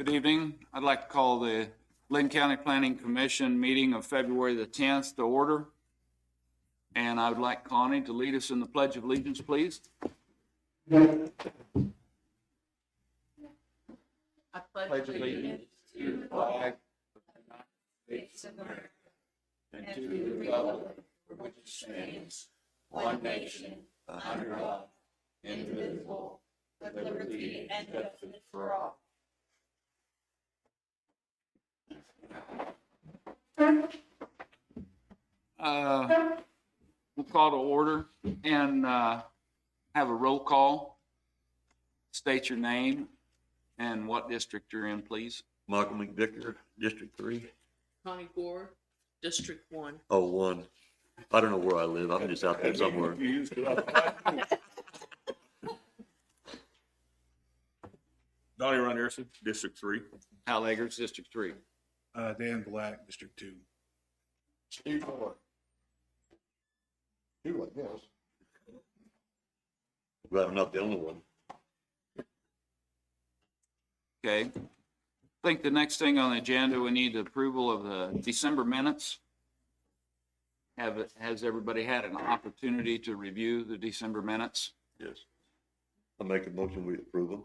Good evening. I'd like to call the Linn County Planning Commission meeting of February the 10th to order. And I would like Connie to lead us in the Pledge of Allegiance, please. I pledge allegiance to the flag of the United States of America and to the republic for which it stands, one nation, under God, indivisible, with liberty and justice for all. We'll call to order and have a roll call. State your name and what district you're in, please. Michael McVicker, District 3. Connie Gore, District 1. Oh, 1. I don't know where I live. I'm just out there somewhere. Donnie Ron Harrison, District 3. Hal Eggers, District 3. Dan Black, District 2. Steve Ford. Two, I guess. Glad I'm not the only one. Okay. I think the next thing on the agenda, we need the approval of the December minutes. Has everybody had an opportunity to review the December minutes? Yes. I make a motion we approve them.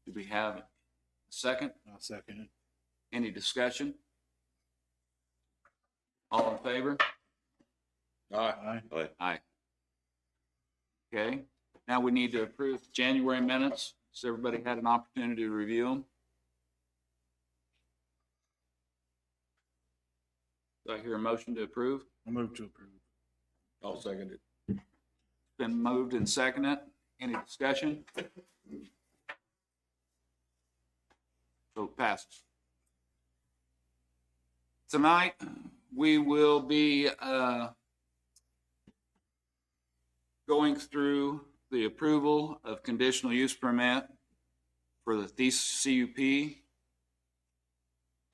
Do we have a second? I'll second it. Any discussion? All in favor? Aye. Aye. Aye. Okay. Now we need to approve January minutes. Has everybody had an opportunity to review them? Do I hear a motion to approve? I move to approve. I'll second it. Been moved and seconded. Any discussion? Vote passes. Tonight, we will be going through the approval of conditional use permit for the Thesis CUP.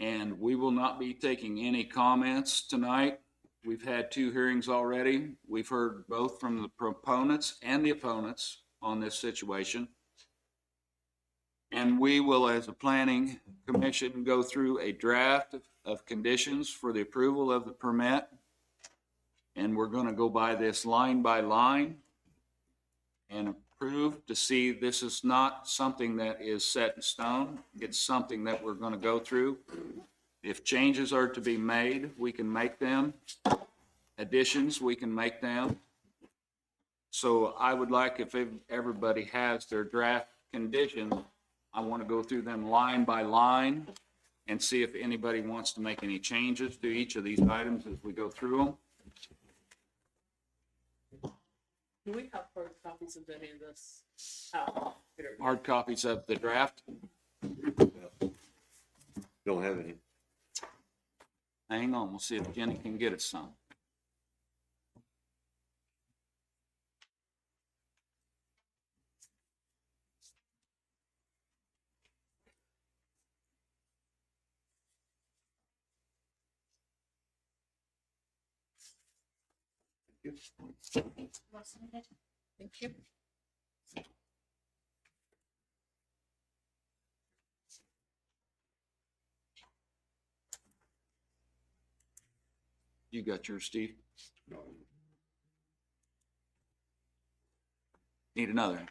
And we will not be taking any comments tonight. We've had 2 hearings already. We've heard both from the proponents and the opponents on this situation. And we will, as a planning commission, go through a draft of conditions for the approval of the permit. And we're going to go by this line by line and approve to see this is not something that is set in stone. It's something that we're going to go through. If changes are to be made, we can make them. Additions, we can make them. So I would like, if everybody has their draft conditions, I want to go through them line by line and see if anybody wants to make any changes to each of these items as we go through them. Do we have hard copies of any of this? Hard copies of the draft. Don't have any. Hang on, we'll see if Jenny can get us some. Thank you. You got yours, Steve? Need another?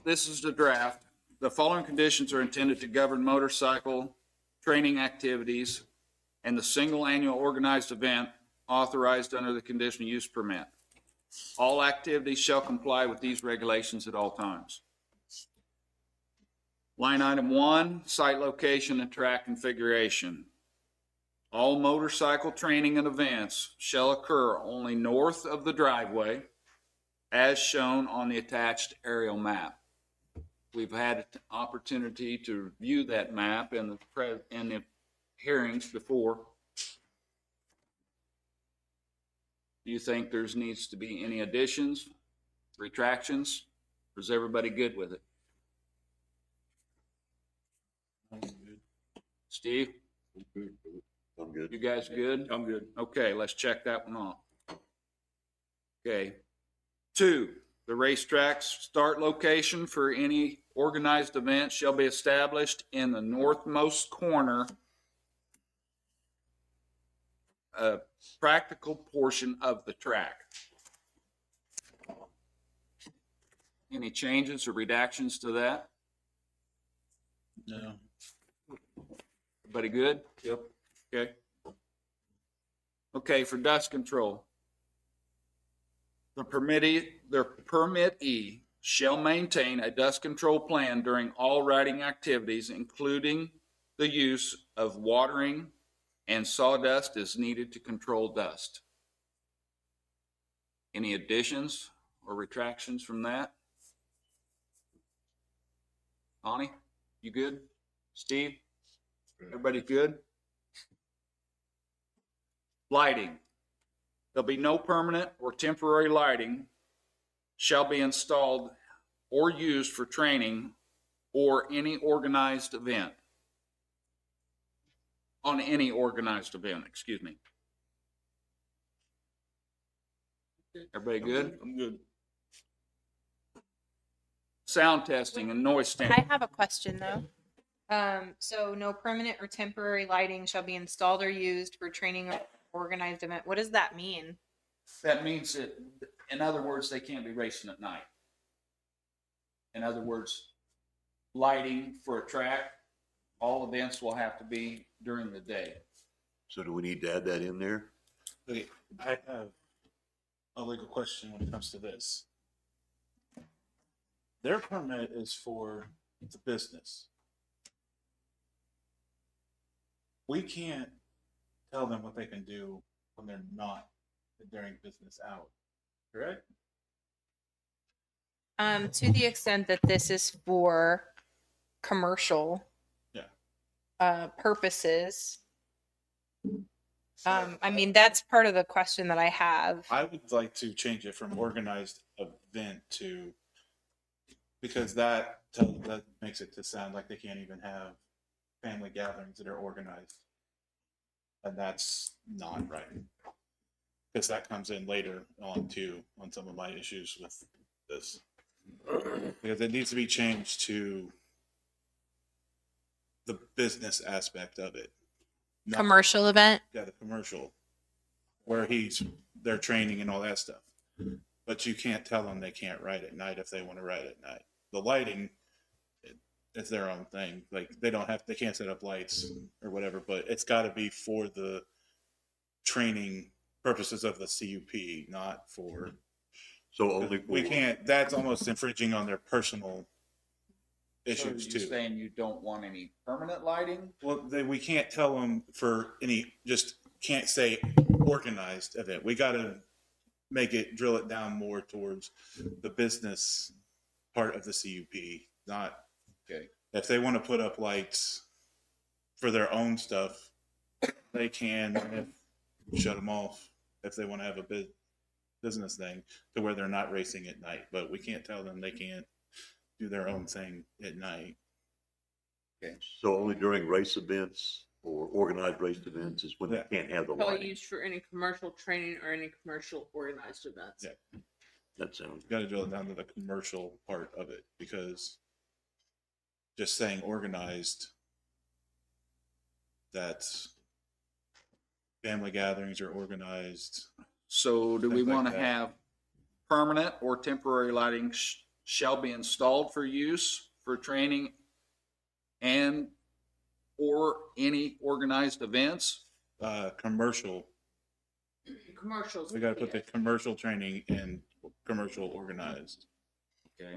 This is the draft. The following conditions are intended to govern motorcycle training activities and the single annual organized event authorized under the conditional use permit. All activities shall comply with these regulations at all times. Line item 1, site location and track configuration. All motorcycle training and events shall occur only north of the driveway as shown on the attached aerial map. We've had an opportunity to review that map in the hearings before. Do you think there's needs to be any additions, retractions? Or is everybody good with it? Steve, I'm good. you guys good? I'm good. Okay, let's check that one off. Okay. 2, the racetrack's start location for any organized event shall be established in the northmost corner, practical portion of the track. Any changes or redactions to that? No. Everybody good? Yep. Okay. Okay, for dust control. The permittee shall maintain a dust control plan during all riding activities, including the use of watering and sawdust as needed to control dust. Any additions or retractions from that? Connie, you good? Steve? Everybody good? Lighting. There'll be no permanent or temporary lighting shall be installed or used for training or any organized event. On any organized event, excuse me. Everybody good? I'm good. Sound testing and noise I standard. have a question though. So no permanent or temporary lighting shall be installed or used for training or organized event. What does that mean? That means that, in other words, they can't be racing at night. In other words, lighting for a track, all events will have to be during the day. So do we need to add that in there? Okay, I have a legal question when it comes to this. Their permit is for the business. We can't tell them what they can do when they're not during business hours, correct? To the extent that this is for commercial purposes. I mean, that's part of the question that I have. I would like to change it from organized event to, because that makes it to sound like they can't even have family gatherings that are organized. And that's not right. Because that comes in later on too, on some of my issues with this. Because it needs to be changed to the business aspect of it. Not- Commercial event. Yeah, the commercial, where they're training and all that stuff. But you can't tell them they can't ride at night if they want to ride at night. The lighting, it's their own thing. Like they can't set up lights or whatever, but it's got to be for the training purposes of the CUP, not for. So only We can't. That's almost infringing on their personal issues So you're too. saying you don't want any permanent lighting? Well, we can't tell them for any. Just can't say organized event. We got to drill it down more towards the business part of the CUP, not. Okay. If they want to put up lights for their own stuff, they can shut them off if they want to have a business thing to where they're not racing at night. But we can't tell them they can't do their own thing at night. So only during race events or organized race events is when they can't have the Probably lighting. used for any commercial training or any commercial organized events. Yeah. That sounds, Got to drill it down to the commercial part of it, because just saying organized, that's family gatherings are organized. So do we Things like want to that. have permanent or temporary lighting shall be installed for use for training and or any organized events? Commercial, Commercials. we got to put the commercial training and commercial organized. Okay.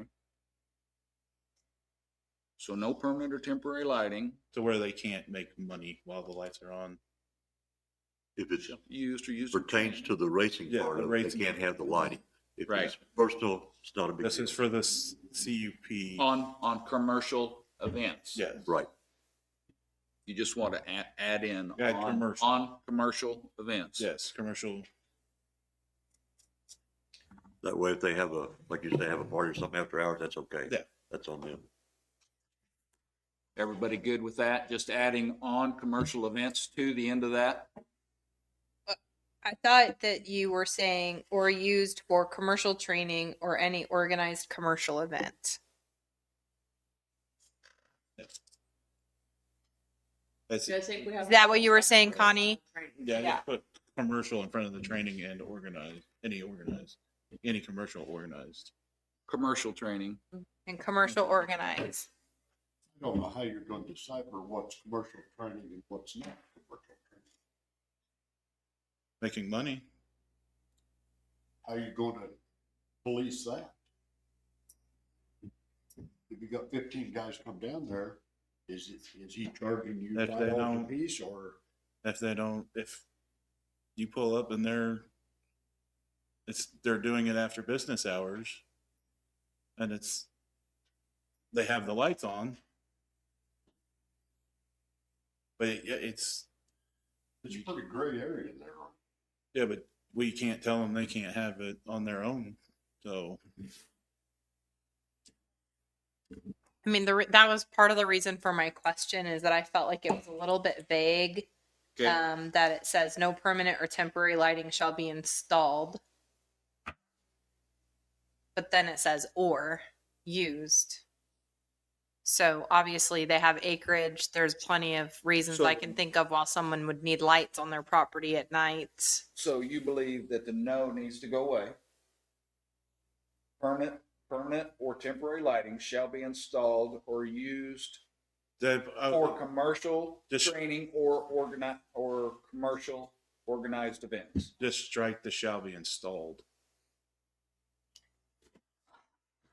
So no permanent or temporary lighting To where they can't make money while the lights are on. if it used or used. pertains to the racing Yeah, part the of it, racing. they can't have the lighting. If Right. it's personal, it's not a big This deal. is for the CUP. On commercial events. Yes. Right. You just want to add in Yeah, on commercial. on commercial events. Yes, commercial. That way if they have like you say, have a party or something after hours, that's okay. Yeah. That's on them. Everybody good with that? Just adding on commercial events to the end of that? I thought that you were saying or used for commercial training or any organized commercial event. That's, I think we have. Is that what you were saying, Connie? yeah, Yeah. just put commercial in front of the training and organized, any commercial organized. Commercial training. And commercial organized. I don't know how you're going to decipher what's commercial training and what's not commercial training. Making money. How are you going to police that? If you got 15 guys come down there, is he charging you If they $5 a don't- piece or? If you pull up and they're doing it after business hours and they have the lights on, but it's It's a pretty gray area there. yeah, but we can't tell them they can't have it on their own. So I mean, that was part of the reason for my question is that I felt like it was a little bit vague. Okay. That it says no permanent or temporary lighting shall be installed. But then it says or used. So obviously they have acreage. There's plenty of reasons So- I can think of why someone would need lights on their property at night. So you believe that the no needs to go away? Permanent or temporary lighting shall be installed or used for commercial Just- training or commercial organized events. just strike the shall be installed.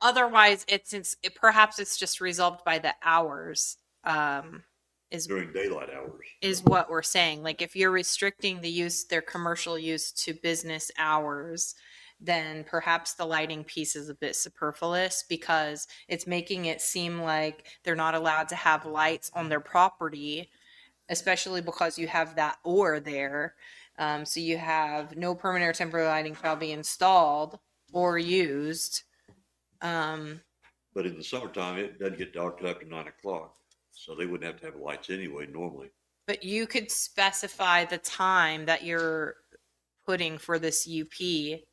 Otherwise, perhaps it's just resolved by the hours. Is During daylight hours. is what we're saying. Like if you're restricting their commercial use to business hours, then perhaps the lighting piece is a bit superfluous because it's making it seem like they're not allowed to have lights on their property, especially because you have that or there. So you have no permanent or temporary lighting shall be installed or used. But in the summertime, it doesn't get dark till after 9 o'clock. So they wouldn't have to have lights anyway, normally. But you could specify the time that you're putting for this UP,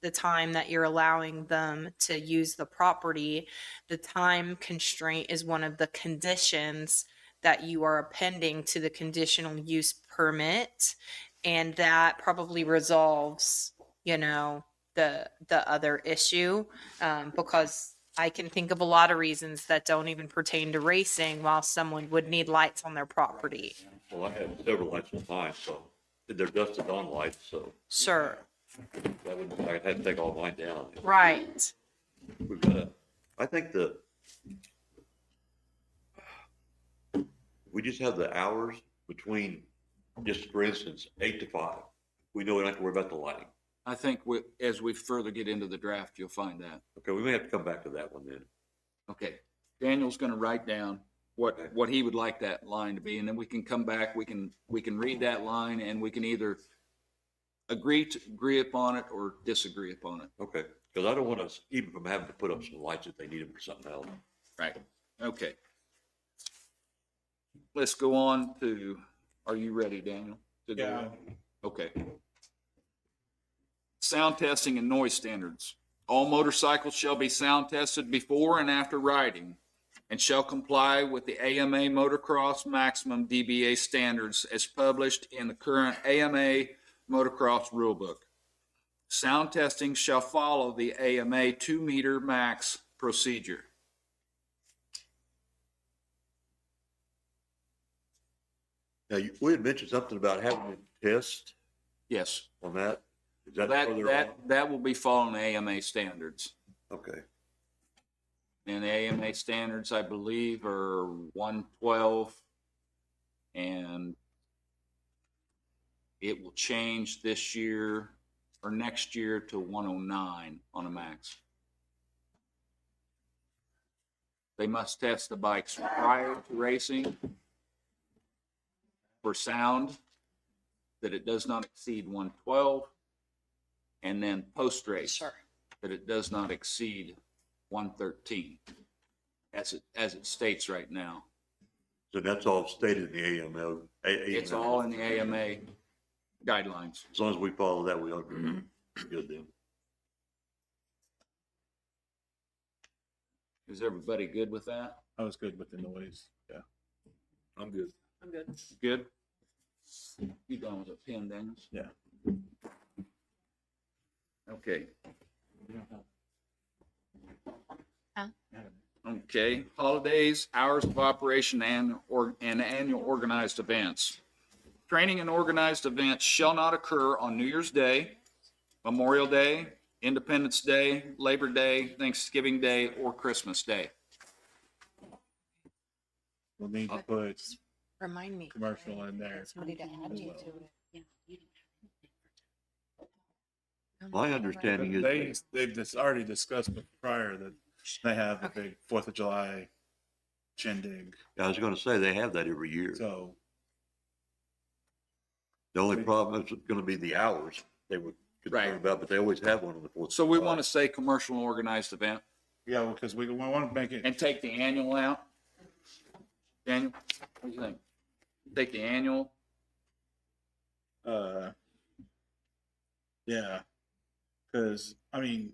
the time that you're allowing them to use the property. The time constraint is one of the conditions that you are appending to the conditional use permit. And that probably resolves, the other issue, because I can think of a lot of reasons that don't even pertain to racing while someone would need lights on their property. Well, I have several lights on mine, so they're dusted on lights, so Sure. that wouldn't, I'd have to take all mine down. Right. We've got I think we just have the hours between, just for instance, 8 to 5. We know we don't have to worry about the lighting. I think as we further get into the draft, you'll find that. Okay, we may have to come back to that one then. Okay, Daniel's going to write down what he would like that line to be, and then we can come back. We can read that line, and we can either agree upon it or disagree upon it. Okay, because I don't want us even from having to put up some lights if they need them for something else. Right. Okay. Let's go on to. Are you ready, Daniel? To go Yeah. on? Okay. Sound testing and noise standards. All motorcycles shall be sound tested before and after riding and shall comply with the AMA Motocross maximum dBA standards as published in the current AMA Motocross Rulebook. Sound testing shall follow the AMA 2-meter max procedure. Now, we had mentioned something about having a test Yes. on that. Is that further on? That will be following the AMA standards. Okay, And the AMA standards, I believe, are 112. And it will change this year or next year to 109 on a max. They must test the bikes prior to racing for sound, that it does not exceed 112, and then post-race. Sure. that it does not exceed 113, as it states right now. So that's all stated in the AMO. It's all in the AMA guidelines. As long as we follow that, we ought to be good then. Is everybody good with that? I was good with the noise. Yeah. I'm good. I'm good. Good? You done with a pen, Daniels? Yeah. Okay. Huh? Okay, holidays, hours of operation, and annual organized events. Training and organized events shall not occur on New Year's Day, Memorial Day, Independence Day, Labor Day, Thanksgiving Day, or Christmas Day. We'll need to put Remind me. commercial in there. Somebody to add as me well. to it. My understanding is They've already discussed prior that they have a Okay. big 4th of July shindig. I was gonna say, they have that every year. So The only problem is gonna be the hours they were Right. concerned about, but they always have one on the 4th. So we want to say commercial and organized event yeah, because we want to make it. and take the annual out. Daniel, what do you think? Take the annual, Yeah, because I mean,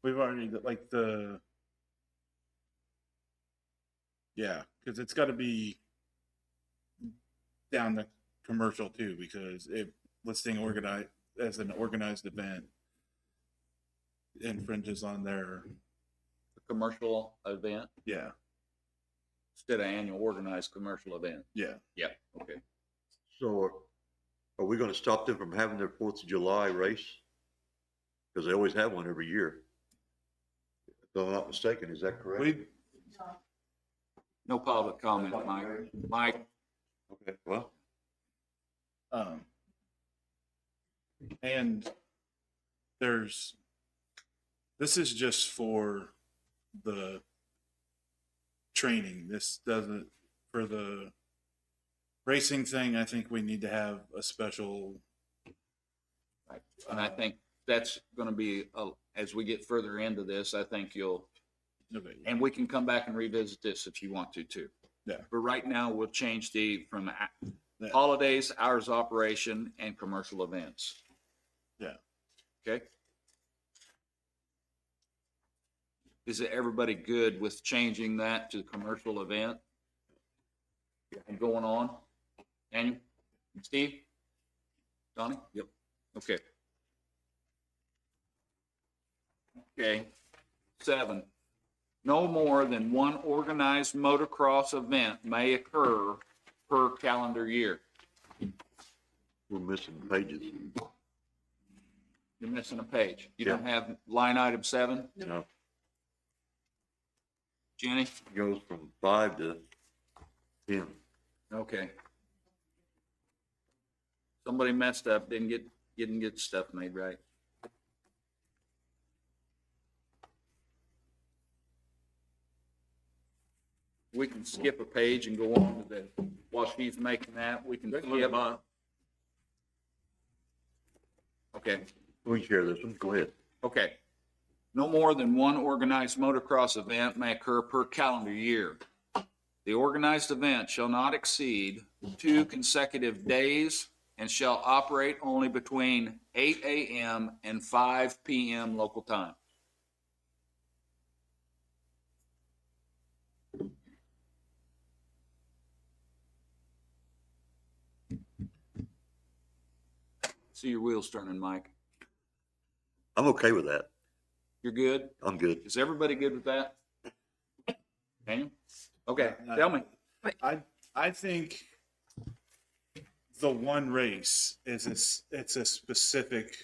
we've already like yeah, because it's got to be down the commercial too, because if listing organized as an organized event infringes on their commercial event yeah instead of annual organized commercial event. yeah. Yeah, okay. So are we gonna stop them from having their 4th of July race? Because they always have one every year. If I'm not mistaken, is that correct? We No public comment, Mike. Mike, Okay, well, and this is just for the training. This doesn't, for the racing thing, I think we need to have a special, and I think that's going to be, as we get further into this, I think okay, and we can come back and revisit this if you want to too. Yeah. But right now, we'll change from Yeah. holidays, hours of operation, and commercial events. Yeah. Okay? Is everybody good with changing that to commercial event? And going on? Daniel? Steve? Donnie? Yep. Okay. Okay. 7. No more than one organized motocross event may occur per calendar year. we're missing pages. You're missing a page. You don't have line item 7, No, Jenny? it goes from 5 to 10. Okay. Somebody messed up, didn't get stuff made right. We can skip a page and go on to while she's making that, we can skip. Okay, We can share this one, go ahead. okay. No more than one organized motocross event may occur per calendar year. The organized event shall not exceed 2 consecutive days and shall operate only between 8 a.m. and 5 p.m. local time. See your wheels turning, Mike. I'm okay with that. You're good? I'm good. Is everybody good with that? Daniel? Okay, Yeah, tell me. I think the one race it's a specific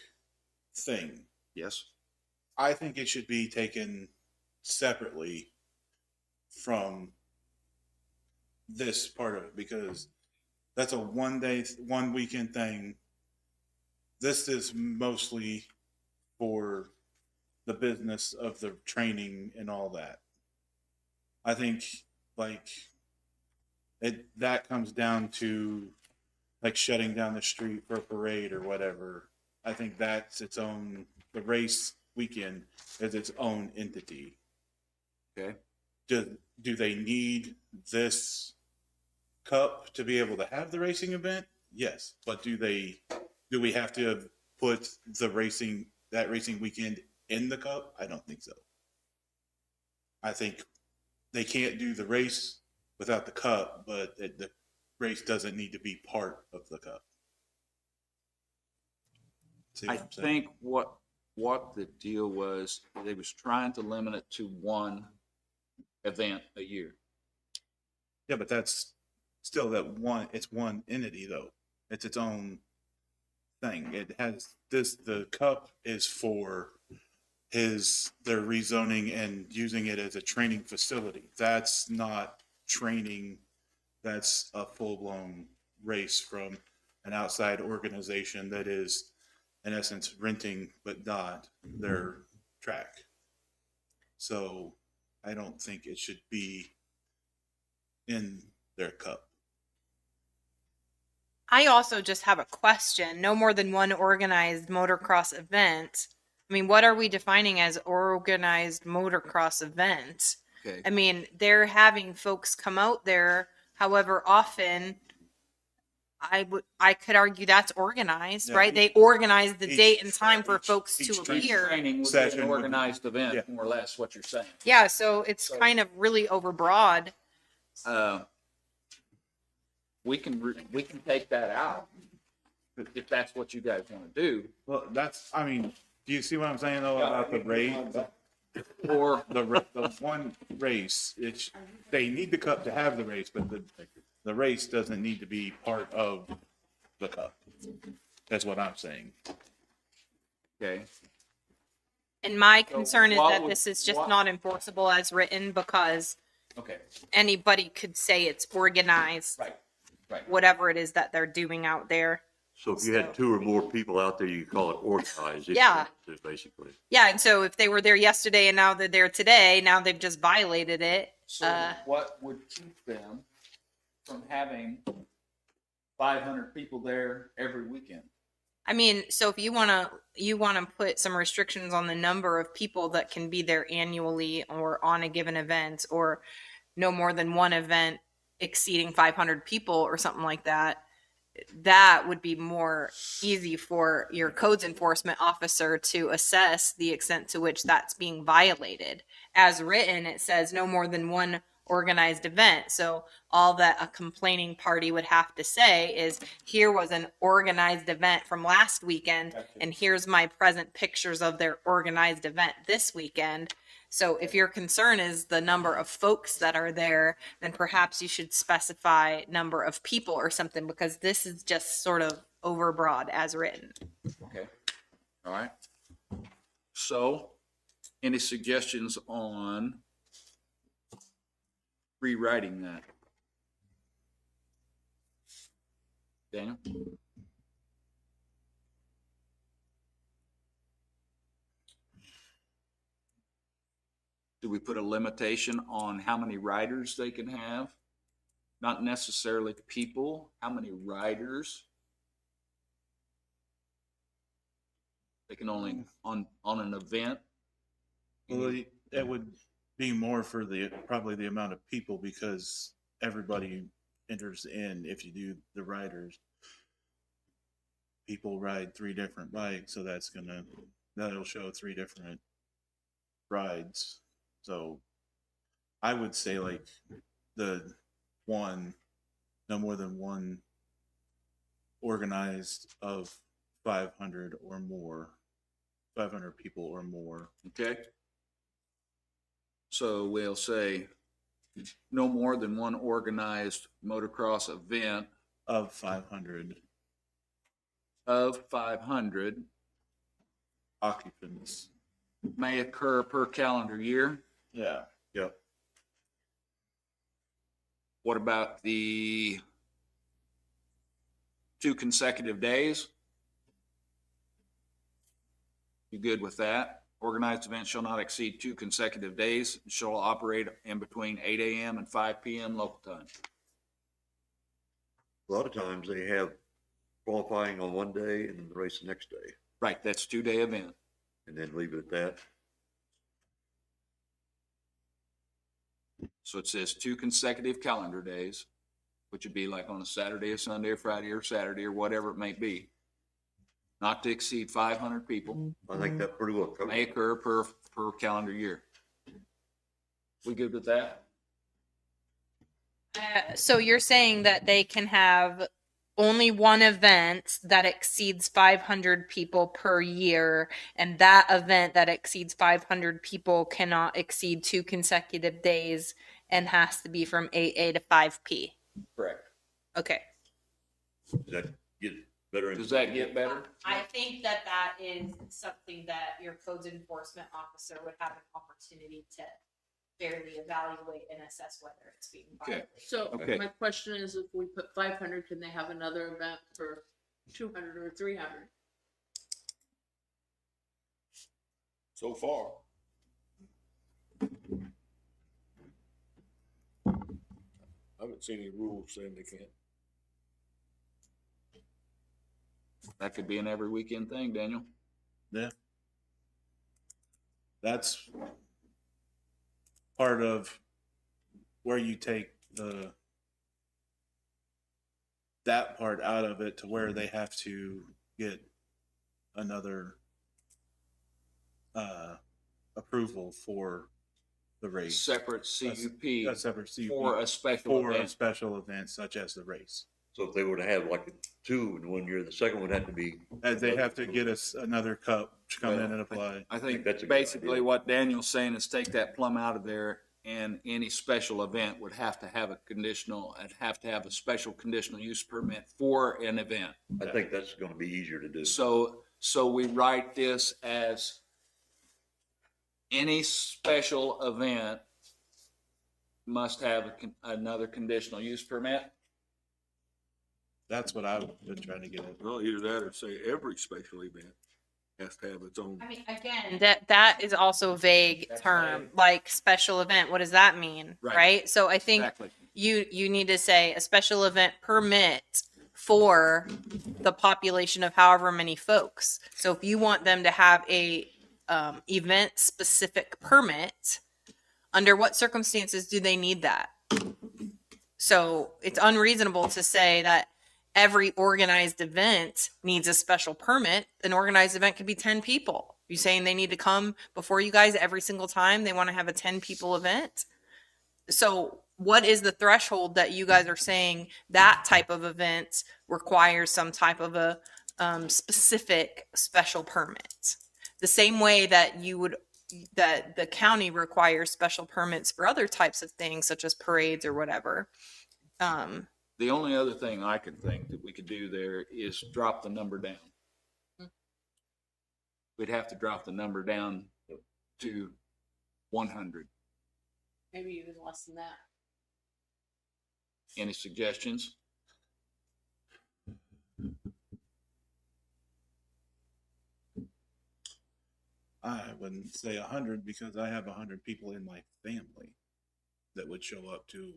thing. Yes. I think it should be taken separately from this part of it, because that's a 1 day, 1 weekend thing. This is mostly for the business of the training and all that. I think like that comes down to like shutting down the street for a parade or whatever. I think that's its own, the race weekend is its own entity. Okay. Do they need this cup to be able to have the racing event? Yes. But do we have to put that racing weekend in the cup? I don't think so. I think they can't do the race without the cup, but the race doesn't need to be part of the cup. See I what I'm saying? think what the deal was, they was trying to limit it to one event a year. Yeah, but that's still it's one entity though. It's its own thing. It has the cup is for their rezoning and using it as a training facility. That's not training. That's a full-blown race from an outside organization that is, in essence, renting but not their track. So I don't think it should be in their cup. I also just have a question. No more than one organized motocross event. I mean, what are we defining as organized motocross event? Okay. I mean, they're having folks come out there however often. I could argue that's organized, Yeah, right? They organize the each- date and time for each- folks each to training appear. Training would be Session an would be- organized event, yeah. more or less what you're saying. Yeah, so it's So- kind of really overbroad. We can take that out if that's what you guys want to do. Well, I mean, do you see what I'm saying though about the race? Or The one race, they need the cup to have the race, but the race doesn't need to be part of the cup. That's what I'm saying. okay, And my So concern is what that would- this is just what- not enforceable as written because okay, anybody could say it's organized, right. whatever it is that they're doing out there. So if you had two or more people out there, you call it organized. Yeah. Basically. Yeah, and so if they were there yesterday and now they're there today, now they've just violated it. So what would keep them from having 500 people there every weekend? I mean, so if you wanna put some restrictions on the number of people that can be there annually or on a given event, or no more than one event exceeding 500 people or something like that, that would be more easy for your codes enforcement officer to assess the extent to which that's being violated. As written, it says no more than one organized event. So all that a complaining party would have to say is, here was an organized event from last weekend, and here's my present pictures of their organized event this weekend. So if your concern is the number of folks that are there, then perhaps you should specify number of people or something, because this is just sort of overbroad as written. Okay, all right. So, any suggestions on rewriting that? Daniel? Do we put a limitation on how many riders they can have? Not necessarily people, how many riders? They can only, on an event? Well, it would be more for probably the amount of people, because everybody enters in if you do the riders. People ride 3 different bikes, so that'll show 3 different rides. So I would say like no more than one organized of 500 or more, 500 people or more. Okay. So we'll say no more than one organized motocross event Of 500 of 500 occupants. may occur per calendar year. Yeah. Yep. What about the 2 consecutive days? You good with that? Organized events shall not exceed 2 consecutive days, shall operate in between 8 a.m. and 5 p.m. local time. A lot of times they have qualifying on one day and then the race the next day. Right, that's 2-day event. and then leave it at that. So it says 2 consecutive calendar days, which would be like on a Saturday, a Sunday, or Friday, or Saturday, or whatever it may be. Not to exceed 500 people I think that pretty well covers may it. occur per calendar year. We good with that? So you're saying that they can have only one event that exceeds 500 people per year, and that event that exceeds 500 people cannot exceed 2 consecutive days and has to be from 8 a to 5 p. Correct. Okay. Does that get better? Does that get better? I think that that is something that your codes enforcement officer would have an opportunity to fairly evaluate and assess whether it's being Okay. violated. So Okay. my question is, if we put 500, can they have another event for 200 or 300? So far. I haven't seen any rules saying they can't. That could be an every weekend thing, Daniel. Yeah. That's part of where you take that part out of it to where they have to get another approval for the race. Separate CUP A separate CUP for a special for a event. special event such as the race. So if they were to have like 2 in 1 year, the second one had to be. As they have to get us another cup to come in and apply. I think that's a good basically idea. what Daniel's saying is take that plum out of there, and any special event would have to have a special conditional use permit for an event. I think that's gonna be easier to do. So we write this as any special event must have another conditional use permit. That's what I've been trying to get at. Well, either that or say every special event has to have its own. I mean, again, that is also a vague That's term, vague. like special event. What does that mean? Right. Right. So I think Exactly. you need to say a special event permit for the population of however many folks. So if you want them to have a event specific permit, under what circumstances do they need that? So it's unreasonable to say that every organized event needs a special permit. An organized event could be 10 people. You saying they need to come before you guys every single time they want to have a 10 people event? So what is the threshold that you guys are saying that type of event requires some type of a specific special permit? The same way that that the county requires special permits for other types of things, such as parades or whatever. The only other thing I could think that we could do there is drop the number down. We'd have to drop the number down to 100. Maybe even less than that. Any suggestions? I wouldn't say 100 because I have 100 people in my family that would show up to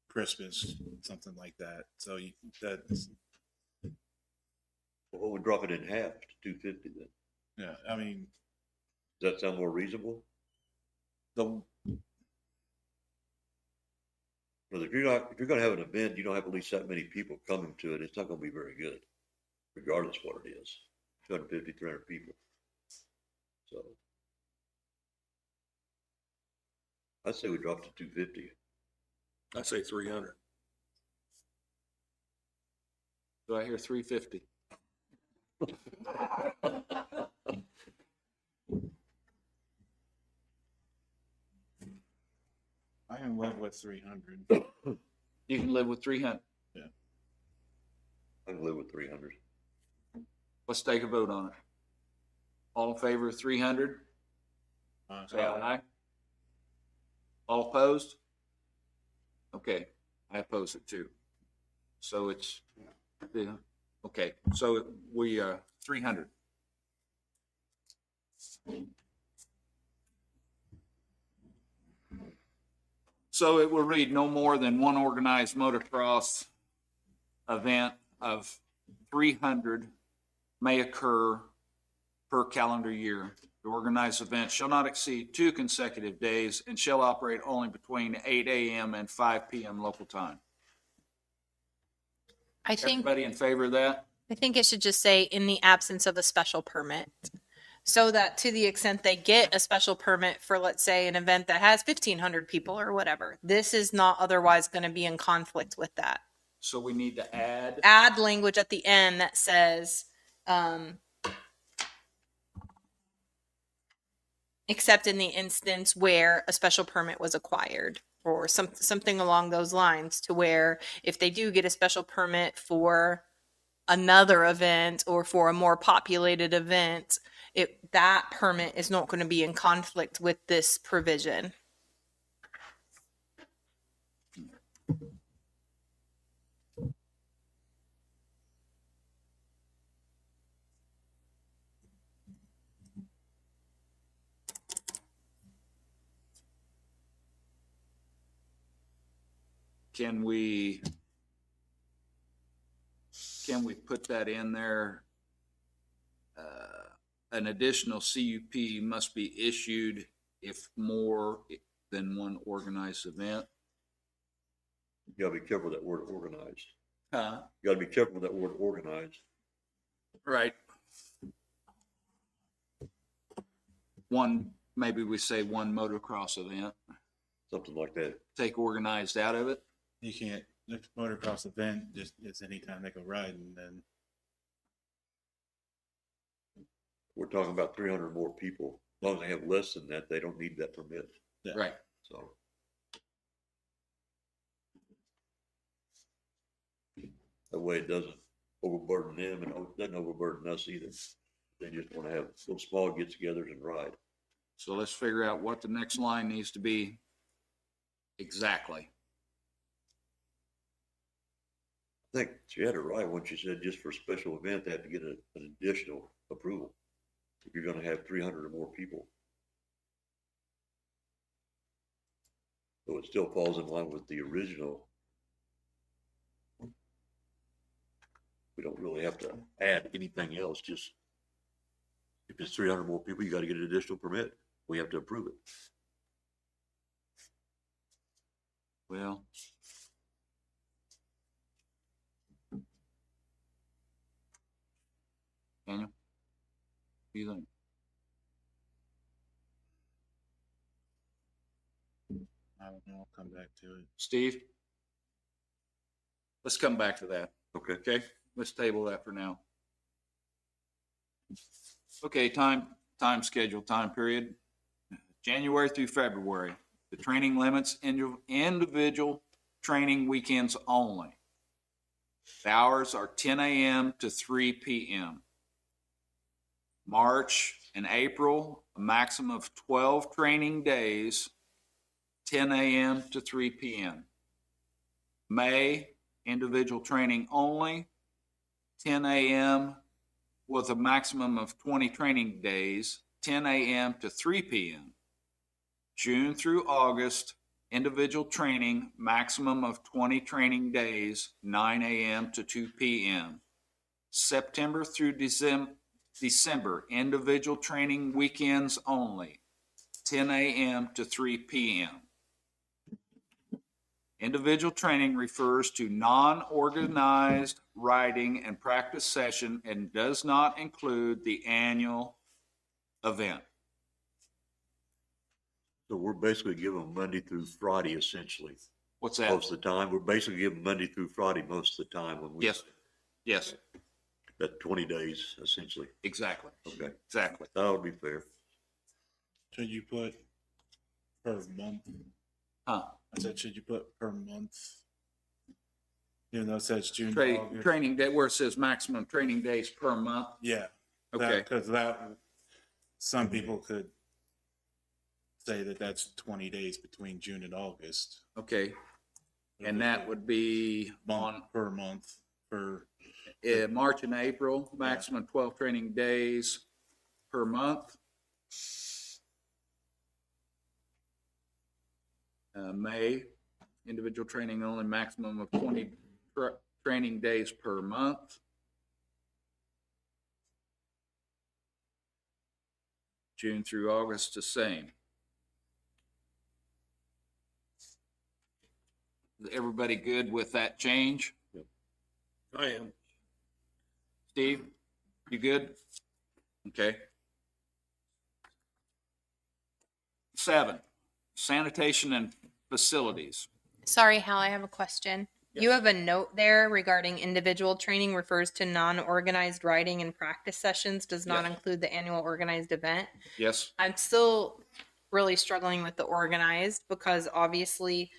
Christmas, something like that. So that's, Well, we'll drop it in half to 250 then. yeah, I mean, Does that sound more reasonable? the, Because if you're gonna have an event, you don't have at least that many people coming to it, it's not gonna be very good, regardless what it is. 250, 300 people. So. I'd say we drop to 250. I say 300. Do I hear 350? I can live with 300. You can live with 300. I can live with 300. Let's take a vote on it. All in favor of 300? Say aye. All opposed? Okay, I oppose it too. So it's, okay, so we, 300. So it will read no more than one organized motocross event of 300 may occur per calendar year. The organized event shall not exceed 2 consecutive days and shall operate only between 8 a.m. and 5 p.m. local time. I think Everybody in favor of that? it should just say in the absence of a special permit. So that to the extent they get a special permit for, let's say, an event that has 1,500 people or whatever, this is not otherwise going to be in conflict with that. So we need to add, Add language at the end that says, except in the instance where a special permit was acquired, or something along those lines, to where if they do get a special permit for another event or for a more populated event, that permit is not going to be in conflict with this provision. can we put that in there? An additional CUP must be issued if more than one organized event. You gotta be careful with that word organized. Huh? You gotta be careful with that word organized. Right. One, maybe we say one motocross event, Something like that. take organized out of it. You can't, the motocross event, just, it's anytime they go riding, then We're talking about 300 more people. As long as they have less than that, they don't need that permit. yeah. Right. So. That way it doesn't overburden them and it doesn't overburden us either. They just want to have little small get-togethers and ride. So let's figure out what the next line needs to be exactly. I think she had it right when she said just for a special event, they have to get an additional approval. If you're gonna have 300 or more people. So it still falls in line with the original. We don't really have to add anything else, just if it's 300 more people, you gotta get an additional permit. We have to approve it. Well, Daniel, what do you think? I don't know, I'll come back to it. Steve? Let's come back to that. Okay. Okay, let's table that for now. Okay, time schedule, time period. January through February. The training limits individual training weekends only. The hours are 10 a.m. to 3 p.m. March and April, a maximum of 12 training days, 10 a.m. to 3 p.m. May, individual training only, 10 a.m. with a maximum of 20 training days, 10 a.m. to 3 p.m. June through August, individual training, maximum of 20 training days, 9 a.m. to 2 p.m. September through December, individual training weekends only, 10 a.m. to 3 p.m. Individual training refers to non-organized riding and practice session and does not include the annual event. So we're basically giving them Monday through Friday essentially. What's that? Most of the time, we're basically giving Monday through Friday most of the time when we. Yes. Yes, That 20 days essentially. exactly, Okay. exactly. That would be fair. Should you put per month? Huh? I said, should you put per month? Even though it says June to August. Training day, where it says maximum training days per month. Yeah. Okay. Because some people could say that that's 20 days between June and August. Okay, and that would be on Per month, per, March and April, maximum 12 training days per month. May, individual training only, maximum of 20 training days per month. June through August, the same. Is everybody good with that change? I am. Steve, you good? Okay. 7, sanitation and facilities. Sorry, Hal, I have a question. You Yes. have a note there regarding individual training refers to non-organized riding and practice sessions, does not Yes. include the annual organized event. Yes, I'm still really struggling with the organized because obviously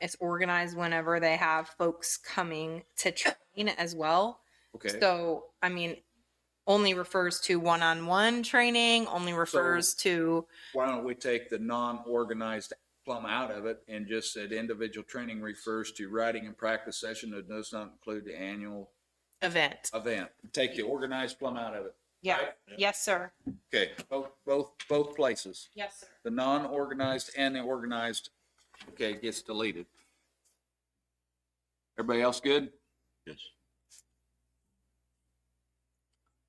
it's organized whenever they have folks coming to train as well. okay. So, I mean, only refers to one-on-one training, only refers to, Why don't we take the non-organized plumb out of it and just said individual training refers to riding and practice session that does not include the annual event. event. Take the organized plumb out of it. Yeah. Right? Yes, sir. Okay, both places. Yes, sir. The non-organized and the organized, okay, gets deleted. Everybody else good? Yes.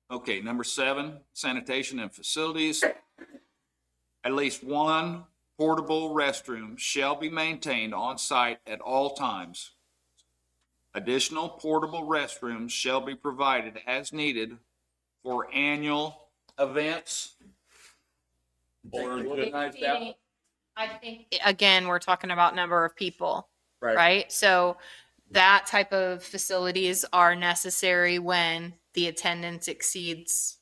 Okay, number 7, sanitation and facilities. At least one portable restroom shall be maintained on site at all times. Additional portable restrooms shall be provided as needed for annual events or organized out. I think again, we're talking about number of people, Right. right? So that type of facilities are necessary when the attendance exceeds.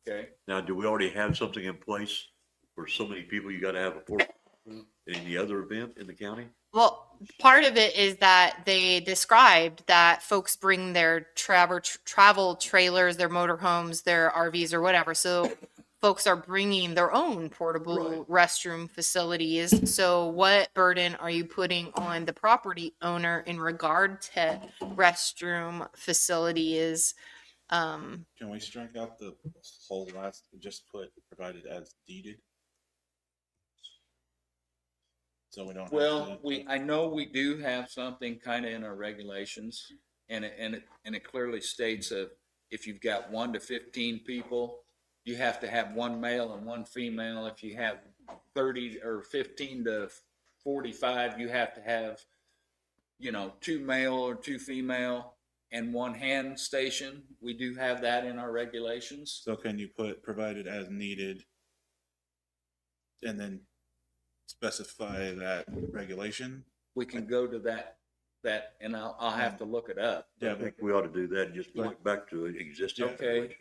Okay, Now, do we already have something in place for so many people you gotta have a port in any other event in the county? Well, part of it is that they described that folks bring their travel trailers, their motorhomes, their RVs or whatever. So folks are bringing their own portable restroom facilities. So what burden are you putting on the property owner in regard to restroom facilities? Can we strike out the whole last, just put provided as deeded? So we don't. have well, to- I know we do have something kind of in our regulations, and it clearly states that if you've got 1 to 15 people, you have to have 1 male and 1 female. If you have 30 or 15 to 45, you have to have, 2 male or 2 female and 1 hand station. We do have that in our regulations. So can you put provided as needed and then specify that regulation? We can go to that, and I'll have to look it up. I think we ought to do that and just point back to existing. Okay.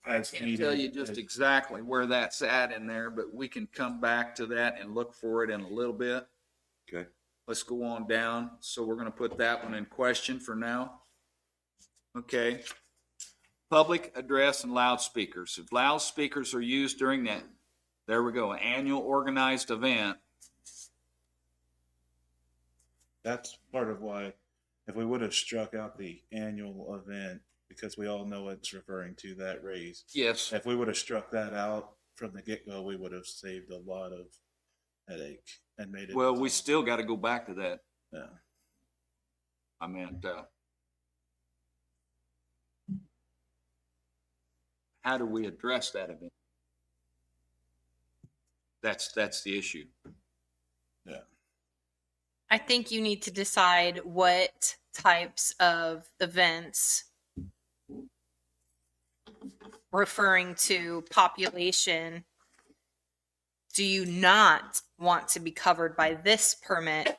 As Can't needed. tell you just exactly where that's at in there, but we can come back to that and look for it in a little bit. Okay. Let's go on down. So we're gonna put that one in question for now. Okay. Public address and loudspeakers. If loudspeakers are used during that, there we go, annual organized event. That's part of why, if we would have struck out the annual event, because we all know it's referring to that raise. Yes, If we would have struck that out from the get-go, we would have saved a lot of headache and made it. well, we still gotta go back to that. Yeah. I meant, how do we address that event? That's the issue. Yeah. I think you need to decide what types of events referring to population do you not want to be covered by this permit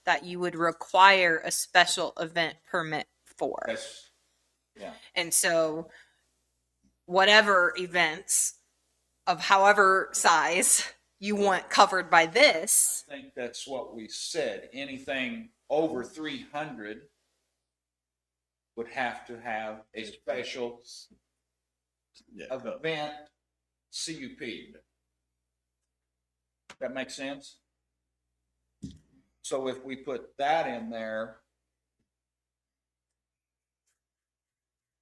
that you would require a special event permit for. That's, yeah. And so whatever events of however size you want covered by this, I think that's what we said. Anything over 300 would have to have a special Yeah. event CUP. That makes sense? So if we put that in there,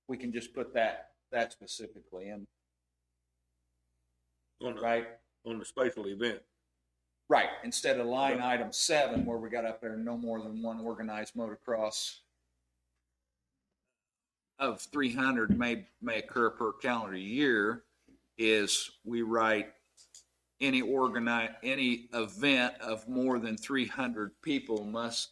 we can just put that specifically in, right? On the special event. Right, instead of line item 7, where we got up there, no more than 1 organized motocross of 300 may occur per calendar year. is we write any event of more than 300 people must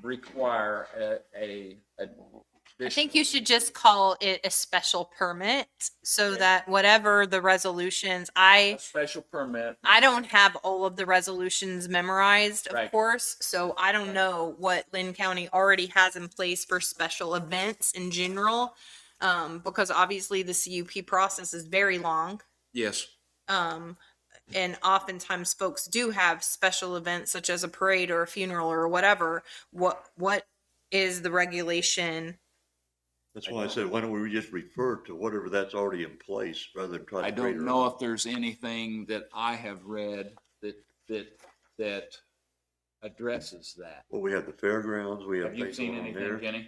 require I think you should just call it a special permit so that whatever the resolutions, a special permit. I don't have all of the resolutions memorized, of Right. course, so I don't know what Linn County already has in place for special events in general. Because obviously the CUP process is very long. Yes. And oftentimes folks do have special events such as a parade or a funeral or whatever. What is the regulation? That's why I said, why don't we just refer to whatever that's already in place rather than try to I create don't our know own. if there's anything that I have read that addresses that. Well, we have the fairgrounds, we have Have you things seen on anything, there. Kenny?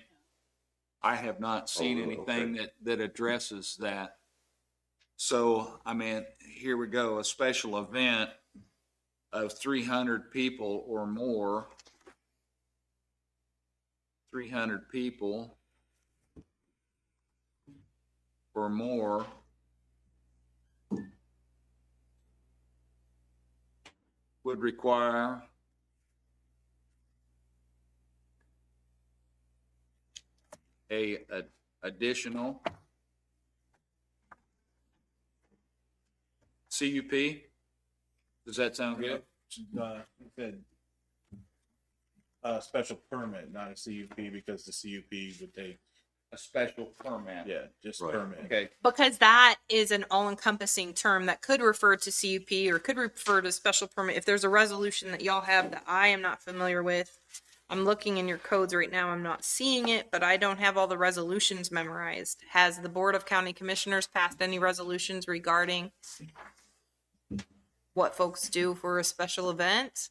I have not seen really? anything Okay. that addresses that. So, I mean, here we go, a special event of 300 people or more. 300 people or more would require a additional CUP. Does that sound good? You said special permit, not a CUP, because the CUP would take, A special permit. yeah, just Right. permit. Okay, Because that is an all-encompassing term that could refer to CUP or could refer to special permit. If there's a resolution that y'all have that I am not familiar with, I'm looking in your codes right now, I'm not seeing it, but I don't have all the resolutions memorized. Has the Board of County Commissioners passed any resolutions regarding what folks do for a special event?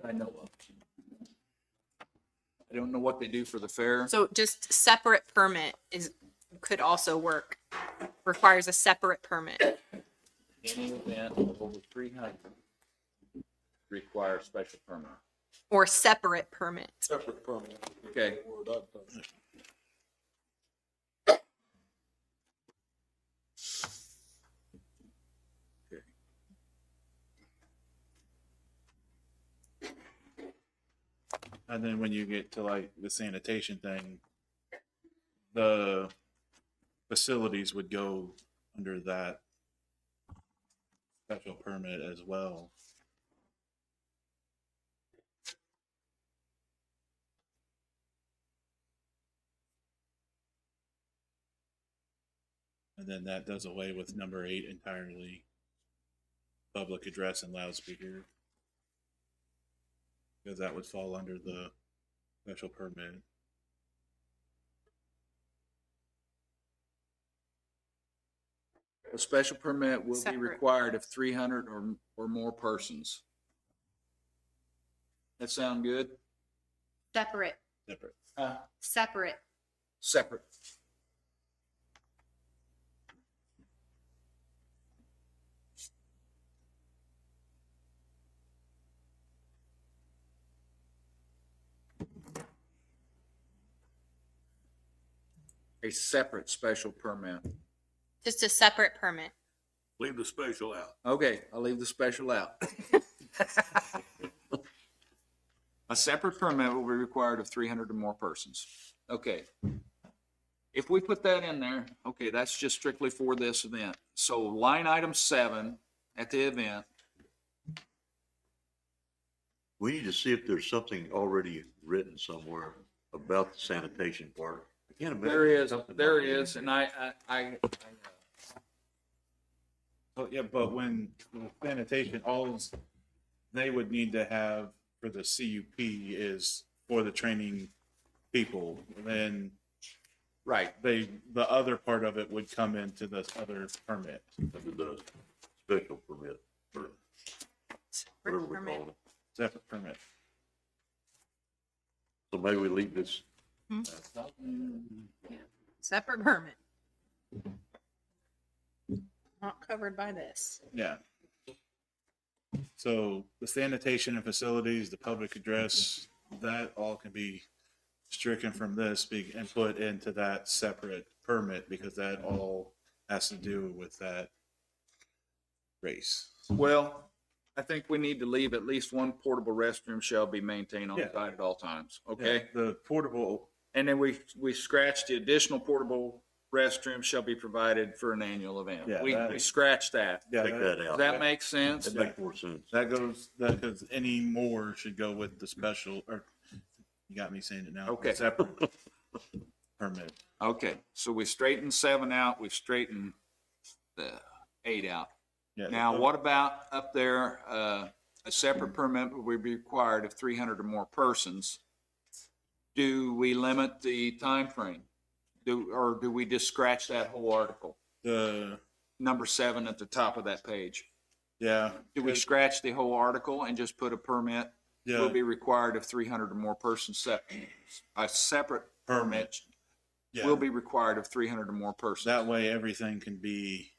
I know of. I don't know what they do for the fair. So just separate permit could also work. Requires a separate permit. Any event of over 300 requires special permit. Or separate permit. Separate permit. Okay. Word I've done. And then when you get to like the sanitation thing, the facilities would go under that special permit as well. And then that does away with number 8 entirely. Public address and loudspeaker. Because that would fall under the special permit. A special permit will be Separate. required if 300 or more persons. That sound good? Separate. Separate. Separate. Separate. A separate special permit. Just a separate permit. Leave the special out. Okay, I'll leave the special out. A separate permit will be required of 300 or more persons. Okay. If we put that in there, okay, that's just strictly for this event. So line item 7 at the event, We need to see if there's something already written somewhere about the sanitation part. I can't imagine. there is, and I Oh, yeah, but when the sanitation, all they would need to have for the CUP is for the training people. Then right. the other part of it would come into this other permit. Under the special permit, or whatever we call it. Separate permit. So maybe we leave this, Separate permit. Not covered by this. Yeah. So the sanitation and facilities, the public address, that all can be stricken from this and put into that separate permit because that all has to do with that race. Well, I think we need to leave at least one portable restroom shall be maintained on Yeah. site at all times, okay? The portable, And then we scratched the additional portable restroom shall be provided for an annual event. Yeah, We that- scratched that. yeah, Take that Does out. that make sense? That makes more sense. that goes, that, because any more should go with the special, or you got me saying it now. Okay. Separate permit. Okay, so we straightened 7 out, we've straightened the 8 out. Yeah. Now, what about up there, a separate permit will be required of 300 or more persons? Do we limit the time frame? Or do we just scratch that whole article? The, Number 7 at the top of that page. yeah. Do we scratch the whole article and just put a permit will Yeah, be required of 300 or more persons? A separate permit yeah. will be required of 300 or more persons. That way everything can be,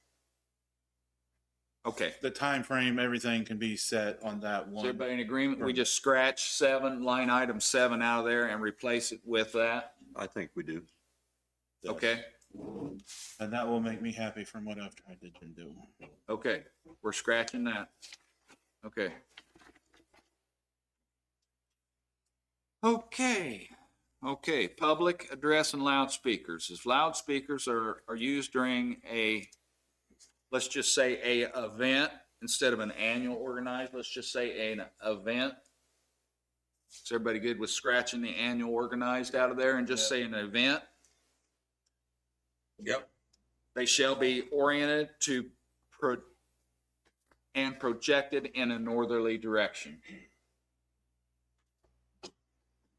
Okay. the time frame, everything can be set on that Is one. everybody in agreement? We just scratch 7, line item 7 out of there and replace it with that? I think we do. Yes. Okay, And that will make me happy from what I've tried to do. okay, we're scratching that. Okay. Okay, public address and loudspeakers. If loudspeakers are used during a, let's just say a event instead of an annual organized, let's just say an event. Is everybody good with scratching the annual organized out of there and just say an event? Yep. They shall be oriented to and projected in a northerly direction.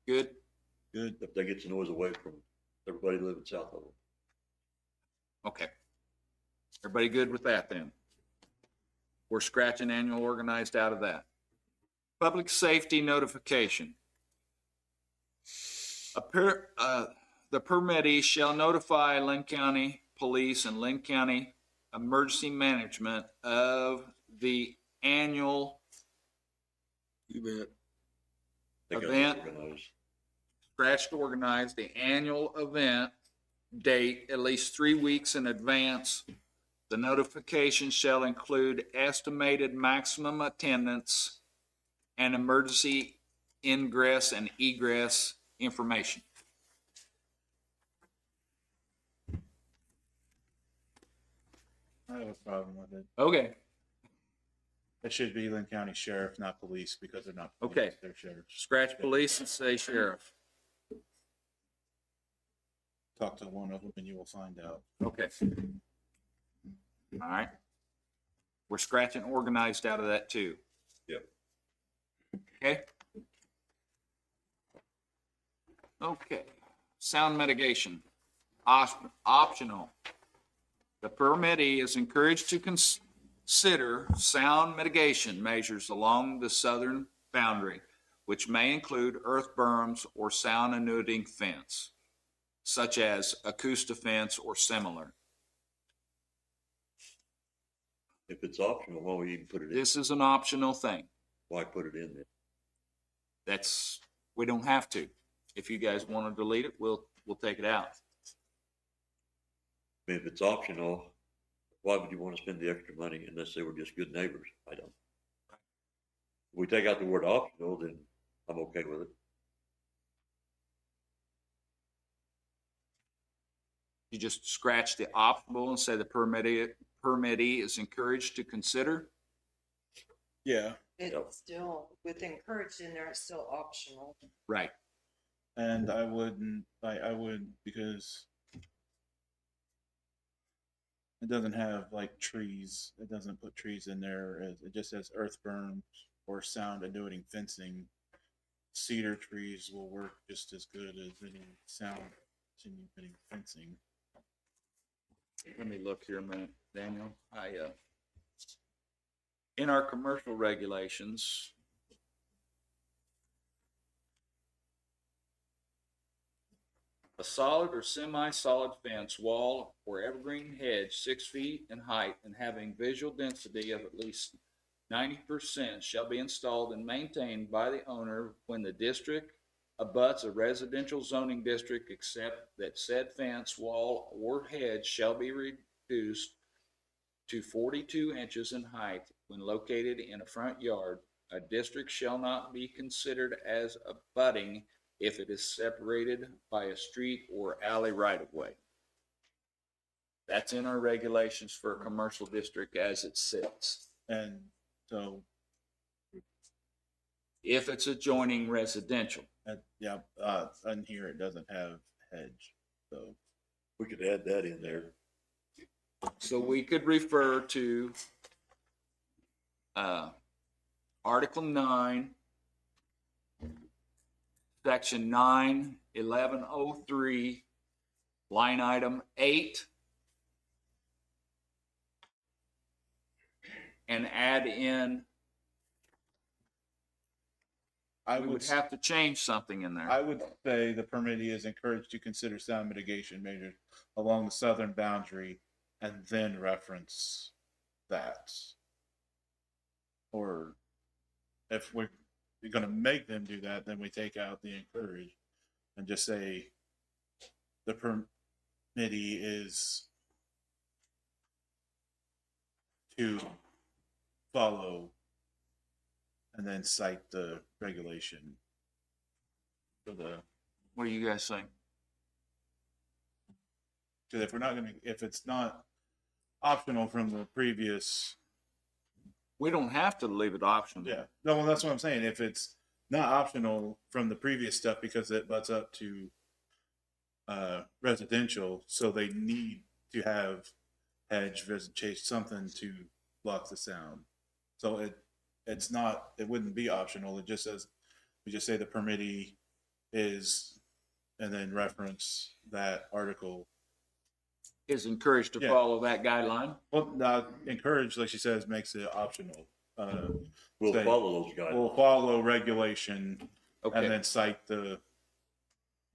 Good? Good. If that gets the noise away from everybody living south of them. Okay. Everybody good with that then? We're scratching annual organized out of that. Public safety notification. The permittee shall notify Linn County Police and Linn County Emergency Management of the annual You bet. They got Event. organized. scratched organized, the annual event date at least 3 weeks in advance. The notification shall include estimated maximum attendance and emergency ingress and egress information. I have a problem with it. Okay, It should be Linn County Sheriff, not police, because they're not. police, Okay. They're sheriffs. scratch police and say sheriff. Talk to one of them and you will find out. Okay. All right. We're scratching organized out of that too. Yep. Okay? Okay. Sound mitigation, optional. The permittee is encouraged to consider sound mitigation measures along the southern boundary, which may include earth berms or sound attenuating fence, such as acoustic fence or similar. If it's optional, why don't we even put it in? This is an optional thing. Why put it in there? We don't have to. If you guys want to delete it, we'll take it out. I mean, if it's optional, why would you want to spend the extra money unless they were just good neighbors? I don't. If we take out the word optional, then I'm okay with it. You just scratch the optional and say the permittee is encouraged to consider. Yeah. It's still, with encouraged in there, it's still optional. Right. And I wouldn't, I would, because it doesn't have like trees, it doesn't put trees in there, it just says earth berms or sound attenuating fencing. Cedar trees will work just as good as any sound attenuating fencing. Let me look here a minute, Daniel. In our commercial regulations, a solid or semi-solid fence, wall, or evergreen hedge 6 feet in height and having visual density of at least 90% shall be installed and maintained by the owner when the district abuts a residential zoning district except that said fence, wall, or hedge shall be reduced to 42 inches in height when located in a front yard. A district shall not be considered as abutting if it is separated by a street or alley right-of-way. That's in our regulations for a commercial district as it sits. And so, If it's adjoining residential. yeah, in here it doesn't have hedge, so. We could add that in there. So we could refer to Article 9, Section 9, 1103, line item 8, and add in, we would have to change something in there. I would say the permittee is encouraged to consider sound mitigation measures along the southern boundary and then reference that. Or if we're gonna make them do that, then we take out the encourage and just say the permittee is to follow and then cite the regulation for the, What do you guys think? because if we're not gonna, if it's not optional from the previous, We don't have to leave it optional. yeah, no, well, that's what I'm saying. If it's not optional from the previous stuff because it butts up to residential, so they need to have hedge, chase something to block the sound. So it's not, it wouldn't be optional. It just says, we just say the permittee is, and then reference that article. Is encouraged to Yeah. follow that guideline. Well, not encourage, like she says, makes it optional. We'll Say, follow those We'll guidelines. follow regulation Okay. and then cite the,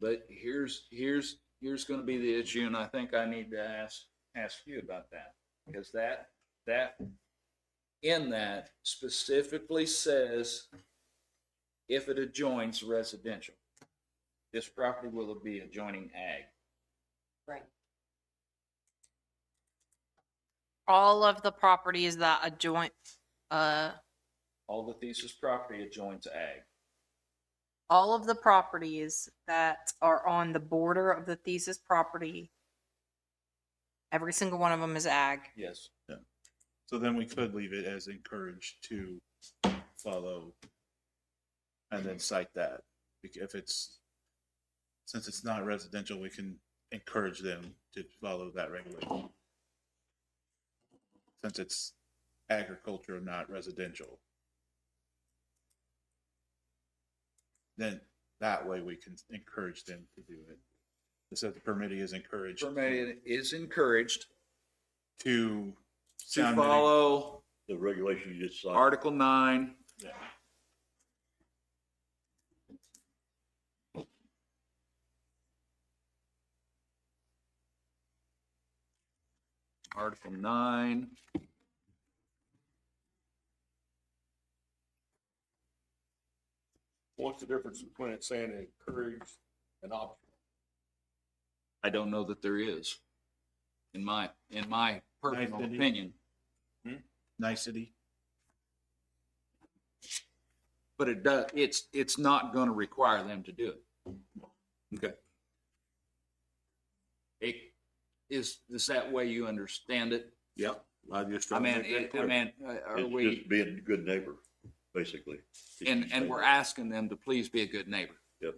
But here's going to be the issue, and I think I need to ask you about that, because that in that specifically says if it adjoins residential, this property will be adjoining ag. Right. All of the properties that adjoin, All the thesis property adjoins ag. all of the properties that are on the border of the thesis property, every single one of them is ag. Yes. so then we could leave it as encouraged to follow and then cite that. If it's, since it's not residential, we can encourage them to follow that regulation. Since it's agriculture, not residential. Then that way we can encourage them to do it. It says the permittee is encouraged Permitted is encouraged to to sound follow The regulation you just cited. Article 9. Yeah. Article 9. What's the difference between it saying encouraged and optional? I don't know that there is, in my personal Nice, Cindy. opinion. nicety. But it does, it's not gonna require them to do it. Okay. Is that way you understand it? Yep. I just. Are It's we, just being a good neighbor, basically. and we're asking them to please be a good neighbor Yep.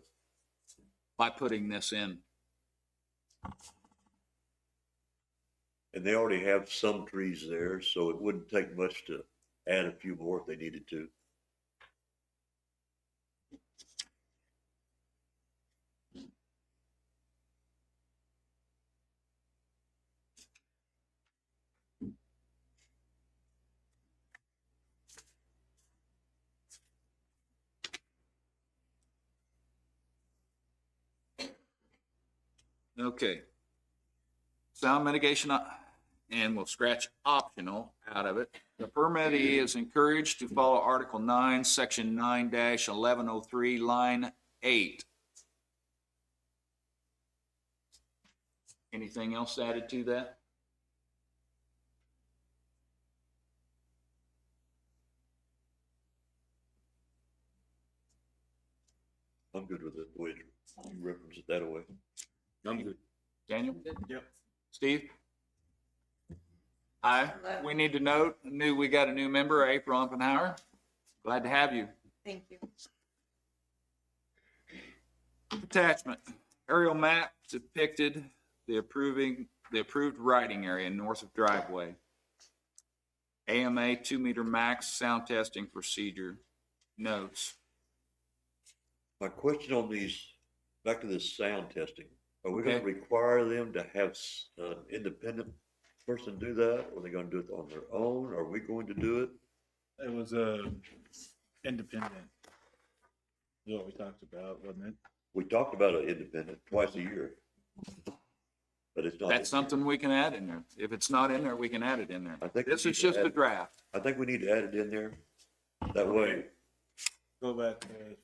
by putting this in. And they already have some trees there, so it wouldn't take much to add a few more if they needed to. Okay. Sound mitigation, and we'll scratch optional out of it. The permittee is encouraged to follow Article 9, Section 9-1103, Line 8 Anything else added to that? I'm good with it, the way you reference it that way. I'm good. Daniel? Yep. Steve? Aye. We need to note, we got a new member, April Umpenhauer. Glad to have you. Thank you. Attachment, aerial map depicted the approved riding area north of driveway. AMA 2-meter max sound testing procedure. Notes. My question on these, back to this sound testing, are we gonna Okay. require them to have an independent person do that? Or are they gonna do it on their own? Are we going to do it? It was independent. Is what we talked about, wasn't it? We talked about an independent twice a year. But it's not. That's something we can add in there. If it's not in there, we can add it in there. I think we This need is to just a add- draft. I think we need to add it in there. That way, Go back to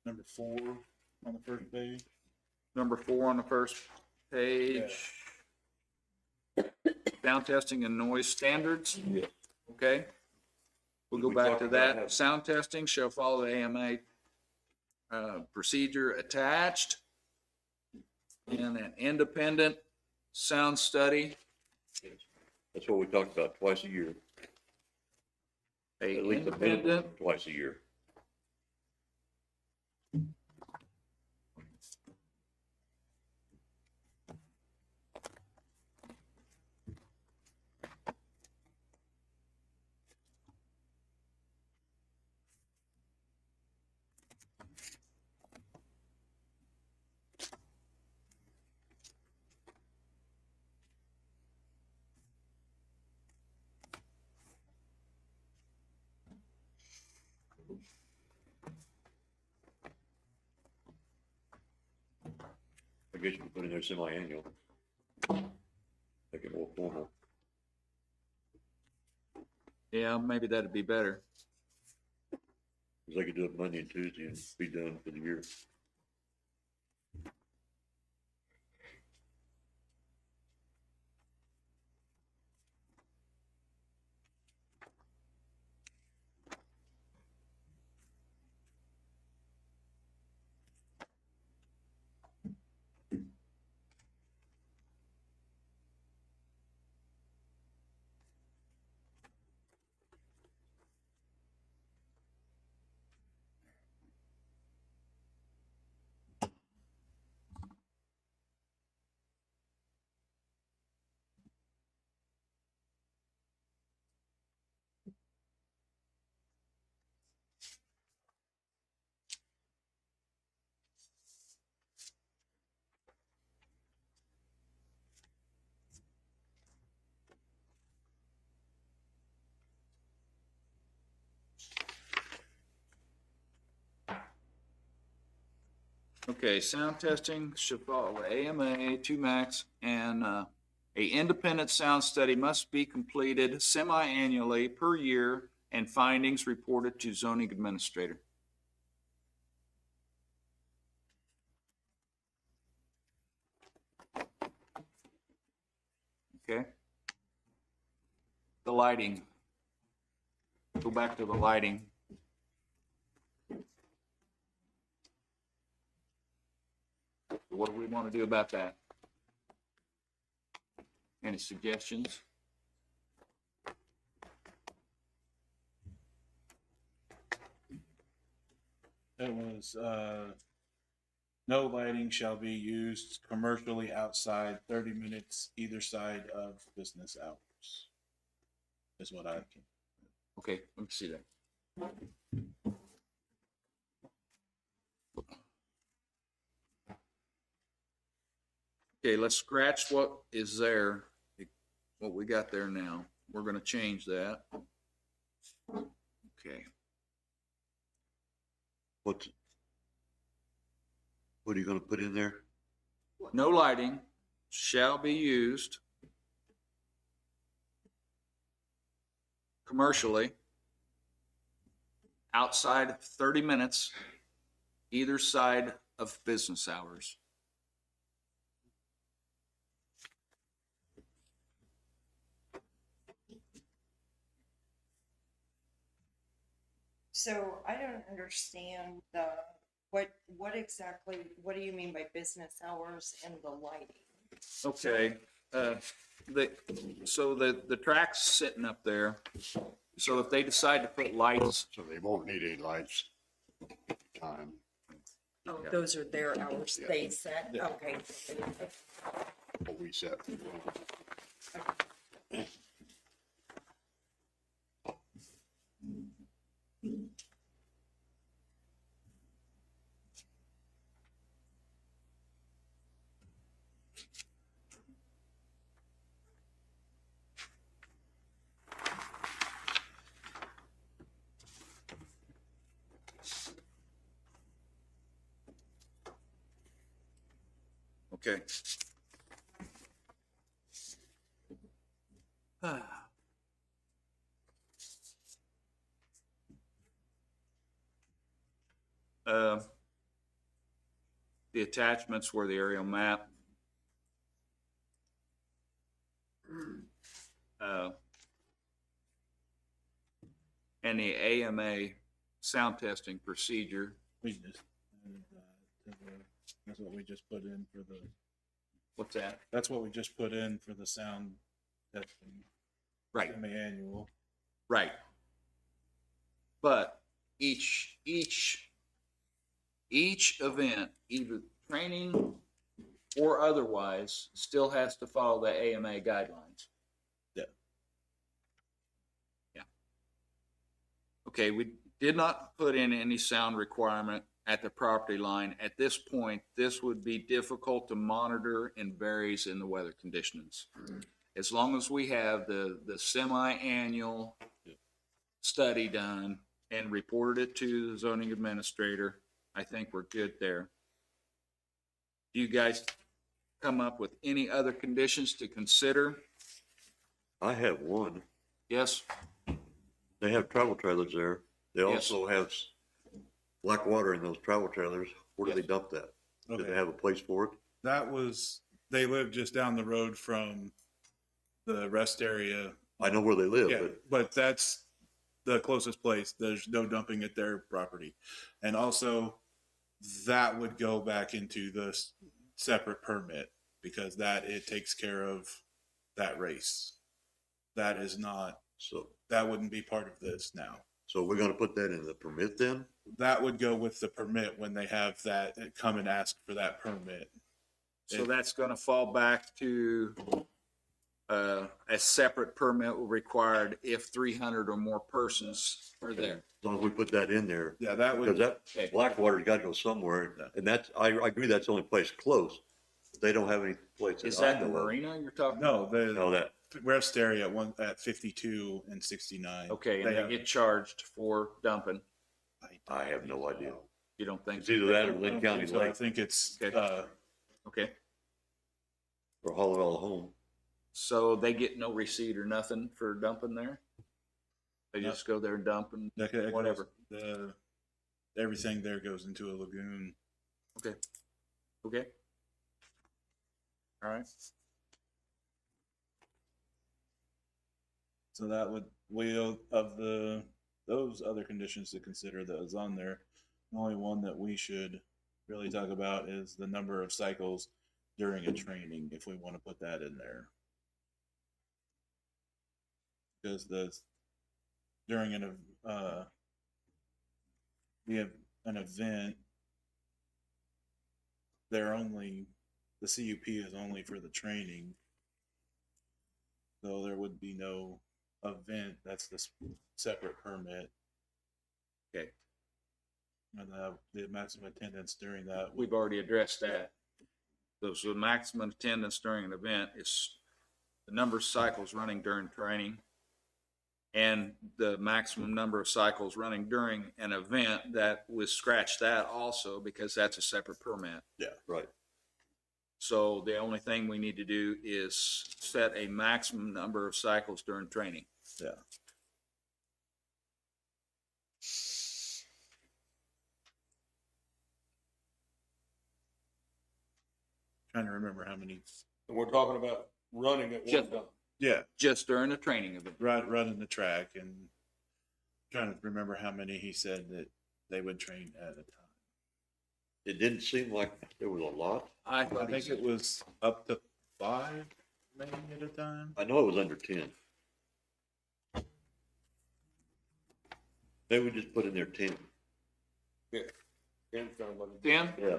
number 4 on the first page. Number 4 on the first page. Sound testing and noise standards. Yeah. Okay. We'll go We back talked to about that. having- Sound testing shall follow the AMA procedure attached. And an independent sound study, that's what we talked about twice a year. a At least a minimum independent, twice a year. I guess you could put in there semi-annual. Make it more formal. yeah, maybe that'd be better. Cause they could do it Monday and Tuesday and be done for the year. Okay, sound testing should follow AMA 2 max and a independent sound study must be completed semi-annually per year and findings reported to zoning administrator. Okay. The lighting. Go back to the lighting. What do we want to do about that? Any suggestions? It was, no lighting shall be used commercially outside 30 minutes either side of business hours. Is what I can. Okay, let me see that. Okay, let's scratch what is there, what we got there now. We're gonna change that. Okay, What are you gonna put in there? no lighting shall be used commercially outside of 30 minutes, either side of business hours. So I don't understand what exactly, what do you mean by business hours and the lighting? Okay, so the track's sitting up there. So if they decide to put lights, So they won't need any lights time. Oh, those are their hours they set? Okay. What we set. okay. Uh, The attachments were the aerial map. And the AMA sound testing procedure. We just, that's what we just put in for the, What's that? that's what we just put in for the sound testing. Right. In the annual. Right. But each event, either training or otherwise, still has to follow the AMA guidelines. Yeah. Yeah. Okay, we did not put in any sound requirement at the property line. At this point, this would be difficult to monitor and varies in the weather conditions. As long as we have the semi-annual study done and reported it to the zoning administrator, I think we're good there. Do you guys come up with any other conditions to consider? I have one. Yes? They have travel trailers there. They Yes. also have black water in those travel trailers. Where do Yes. they dump that? Do Okay. they have a place for it? That was, they live just down the road from the rest area. I know where they live, Yeah, but but that's the closest place. There's no dumping at their property. And also that would go back into the separate permit because that, it takes care of that race. That is not, that wouldn't be part of this now. so we're gonna put that in the permit then? That would go with the permit when they have that, come and ask for that permit. So that's gonna fall back to a separate permit required if 300 or more persons are there. As long as we put that in there. Yeah, that Because would, that black water's gotta go somewhere, and that's, I agree, that's the only place close. They don't have any place. Is I that the know of. marina you're talking? no, No, the that, rest area at 52 and 69. Okay, and They they have- get charged for dumping. I have no idea. You don't think? It's either that or Linn County So I Lake, think it's, Okay. Okay, or haul it all home. so they get no receipt or nothing for dumping there? They No. just go there and dump and that goes- whatever. everything there goes into a lagoon. Okay. Okay. All right. So that would, those other conditions to consider that was on there, the only one that we should really talk about is the number of cycles during a training, if we want to put that in there. Because during an event, the CUP is only for the training. So there would be no event, that's the separate permit. Okay. And the maximum attendance during that, We've already addressed that. So the maximum attendance during an event is the number of cycles running during training and the maximum number of cycles running during an event. That was scratch that also because that's a separate permit. Right. So the only thing we need to do is set a maximum number of cycles during training. yeah. Trying to remember how many, And we're talking about running at one Just- time. yeah, Just during a training event. running the track and Trying to remember how many he said that they would train at a time. It didn't seem like there was a lot. I I thought he think said it was up to 5 maybe at a time. I know it was under 10. Maybe we just put in there 10. 10. Yeah.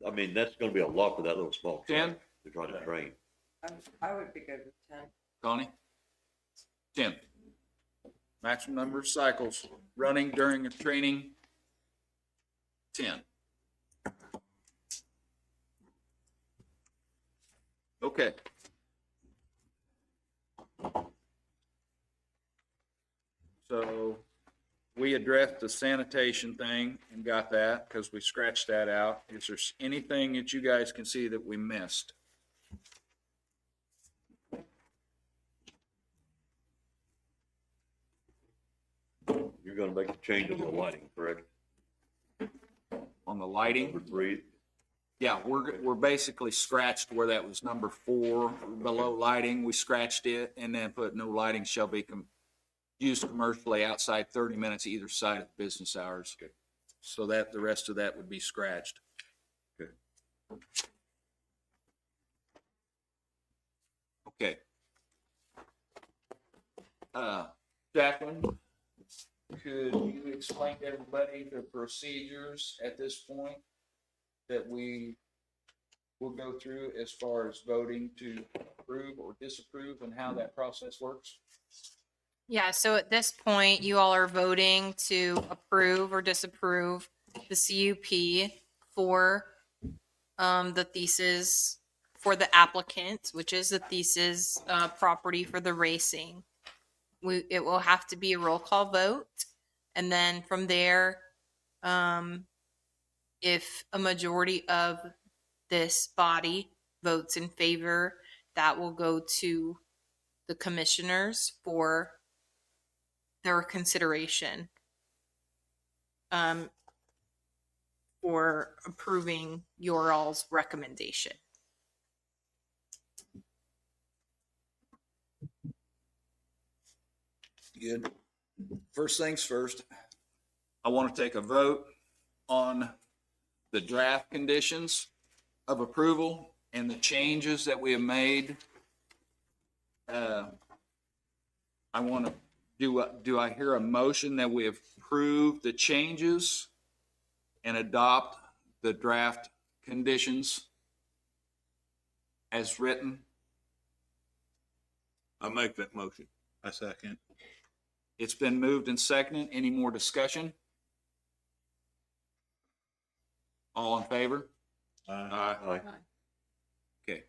I mean, that's gonna be a lot for that little small 10? truck to try to train. I would be good with 10. Connie? 10. Maximum number of cycles running during a training, 10. Okay. So we addressed the sanitation thing and got that because we scratched that out. Is there anything that you guys can see that we missed? You're gonna make a change in the lighting, correct? On the lighting? Number 3, Yeah, we're basically scratched where that was number 4, below lighting, we scratched it and then put no lighting shall be used commercially outside 30 minutes either side of business hours. Okay. So that the rest of that would be scratched. Okay. Okay. Jacqueline, could you explain to everybody the procedures at this point that we will go through as far as voting to approve or disapprove and how that process works? Yeah, so at this point, you all are voting to approve or disapprove the CUP for the thesis for the applicant, which is the thesis property for the racing. It will have to be a roll call vote, and then from there, if a majority of this body votes in favor, that will go to the commissioners for their consideration for approving your all's recommendation. Good. First things first, I want to take a vote on the draft conditions of approval and the changes that we have made. I want to, do I hear a motion that we approve the changes and adopt the draft conditions as written? I make that motion. I second. It's been moved and seconded. Any more discussion? All in favor? Aye. Okay,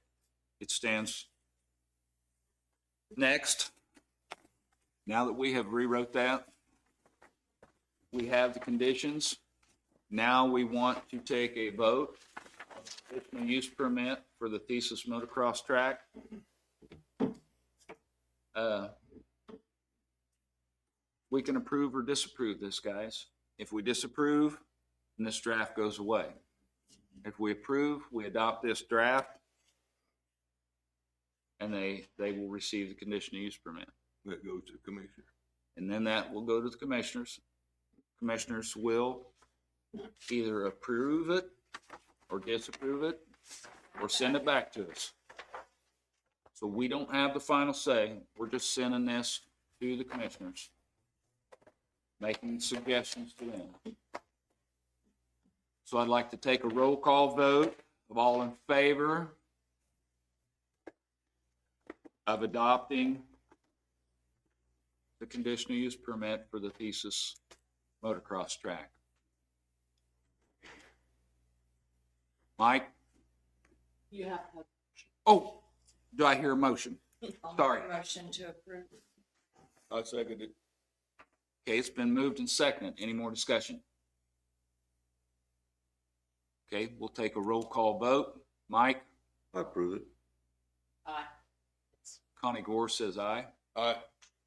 it stands. Next, now that we have rewrote that, we have the conditions. Now we want to take a vote. Conditional use permit for the Thesis motocross track. We can approve or disapprove this, guys. If we disapprove, then this draft goes away. If we approve, we adopt this draft, and they will receive the conditional use permit. That goes to the commissioner. And then that will go to the commissioners. Commissioners will either approve it or disapprove it or send it back to us. So we don't have the final say. We're just sending this to the commissioners, making suggestions to them. So I'd like to take a roll call vote of all in favor of adopting the conditional use permit for the Thesis motocross track. Mike? You have to have. Oh, do I hear a motion? I'll make Sorry. a motion to approve. I second it. Okay, it's been moved and seconded. Any more discussion? Okay, we'll take a roll call vote. Mike? I approve it. Aye. Connie Gore says aye. Aye.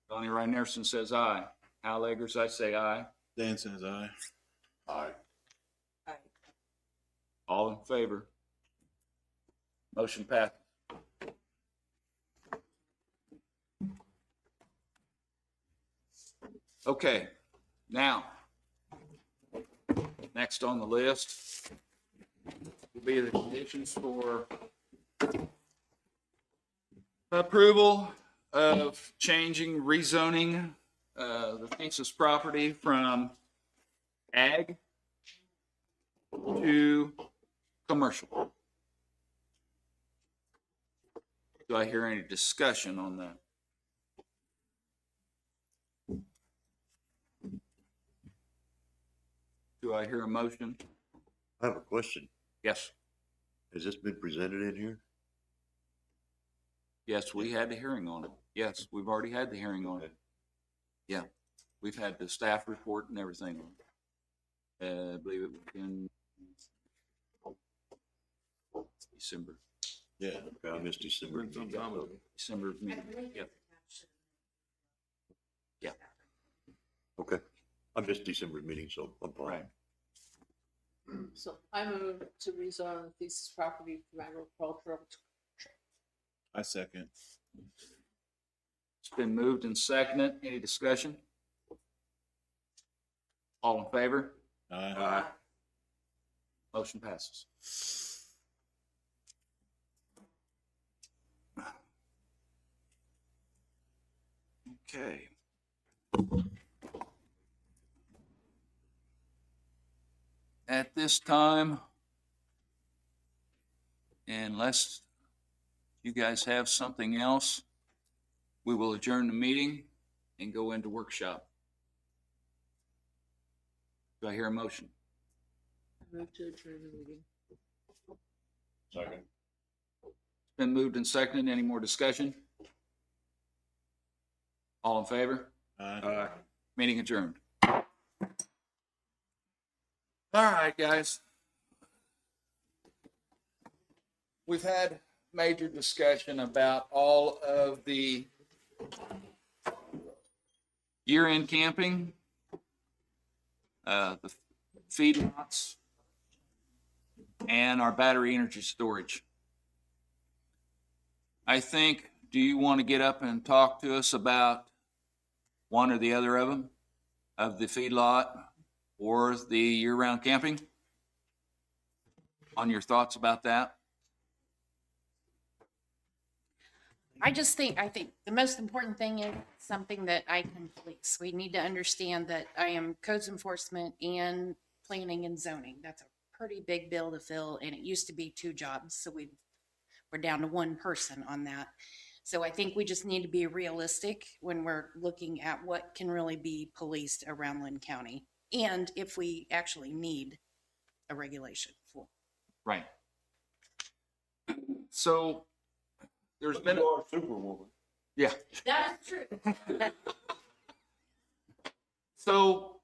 Donnie Reinerson says aye. Hal Eggers, I say aye. Dan says aye. Aye. Aye. All in favor? Motion passed. Okay, Now, next on the list will be the conditions for approval of changing, rezoning, the Thesis property from ag to commercial. Do I hear any discussion on that? Do I hear a motion? I have a question. Yes. Has this been presented in here? Yes, we had the hearing on it. Yes, we've already had the hearing on it. Yeah, we've had the staff report and everything on it. I believe it was in December. Yeah. Okay, I missed December. December meeting. Yeah. Yeah, Okay, I missed December meeting, so I'm fine. right. So I move to rezone the Thesis property from agricultural to I second. It's been moved and seconded. Any discussion? All in favor? Aye. Motion passes. Okay. At this time, unless you guys have something else, we will adjourn the meeting and go into workshop. Do I hear a motion? move to adjourn the meeting. Second. It's been moved and seconded. Any more discussion? All in favor? Aye. Meeting adjourned. All right, guys. We've had major discussion about all of the year-end camping, the feedlots, and our battery energy storage. I think, do you want to get up and talk to us about one or the other of them, of the feedlot or the year-round camping? On your thoughts about that? I think the most important thing is something that I can police. We need to understand that I am codes enforcement and planning and zoning. That's a pretty big bill to fill, and it used to be 2 jobs, so we're down to 1 person on that. So I think we just need to be realistic when we're looking at what can really be policed around Linn County, and if we actually need a regulation for. Right. So there's been, You are Superwoman. yeah. That is true. So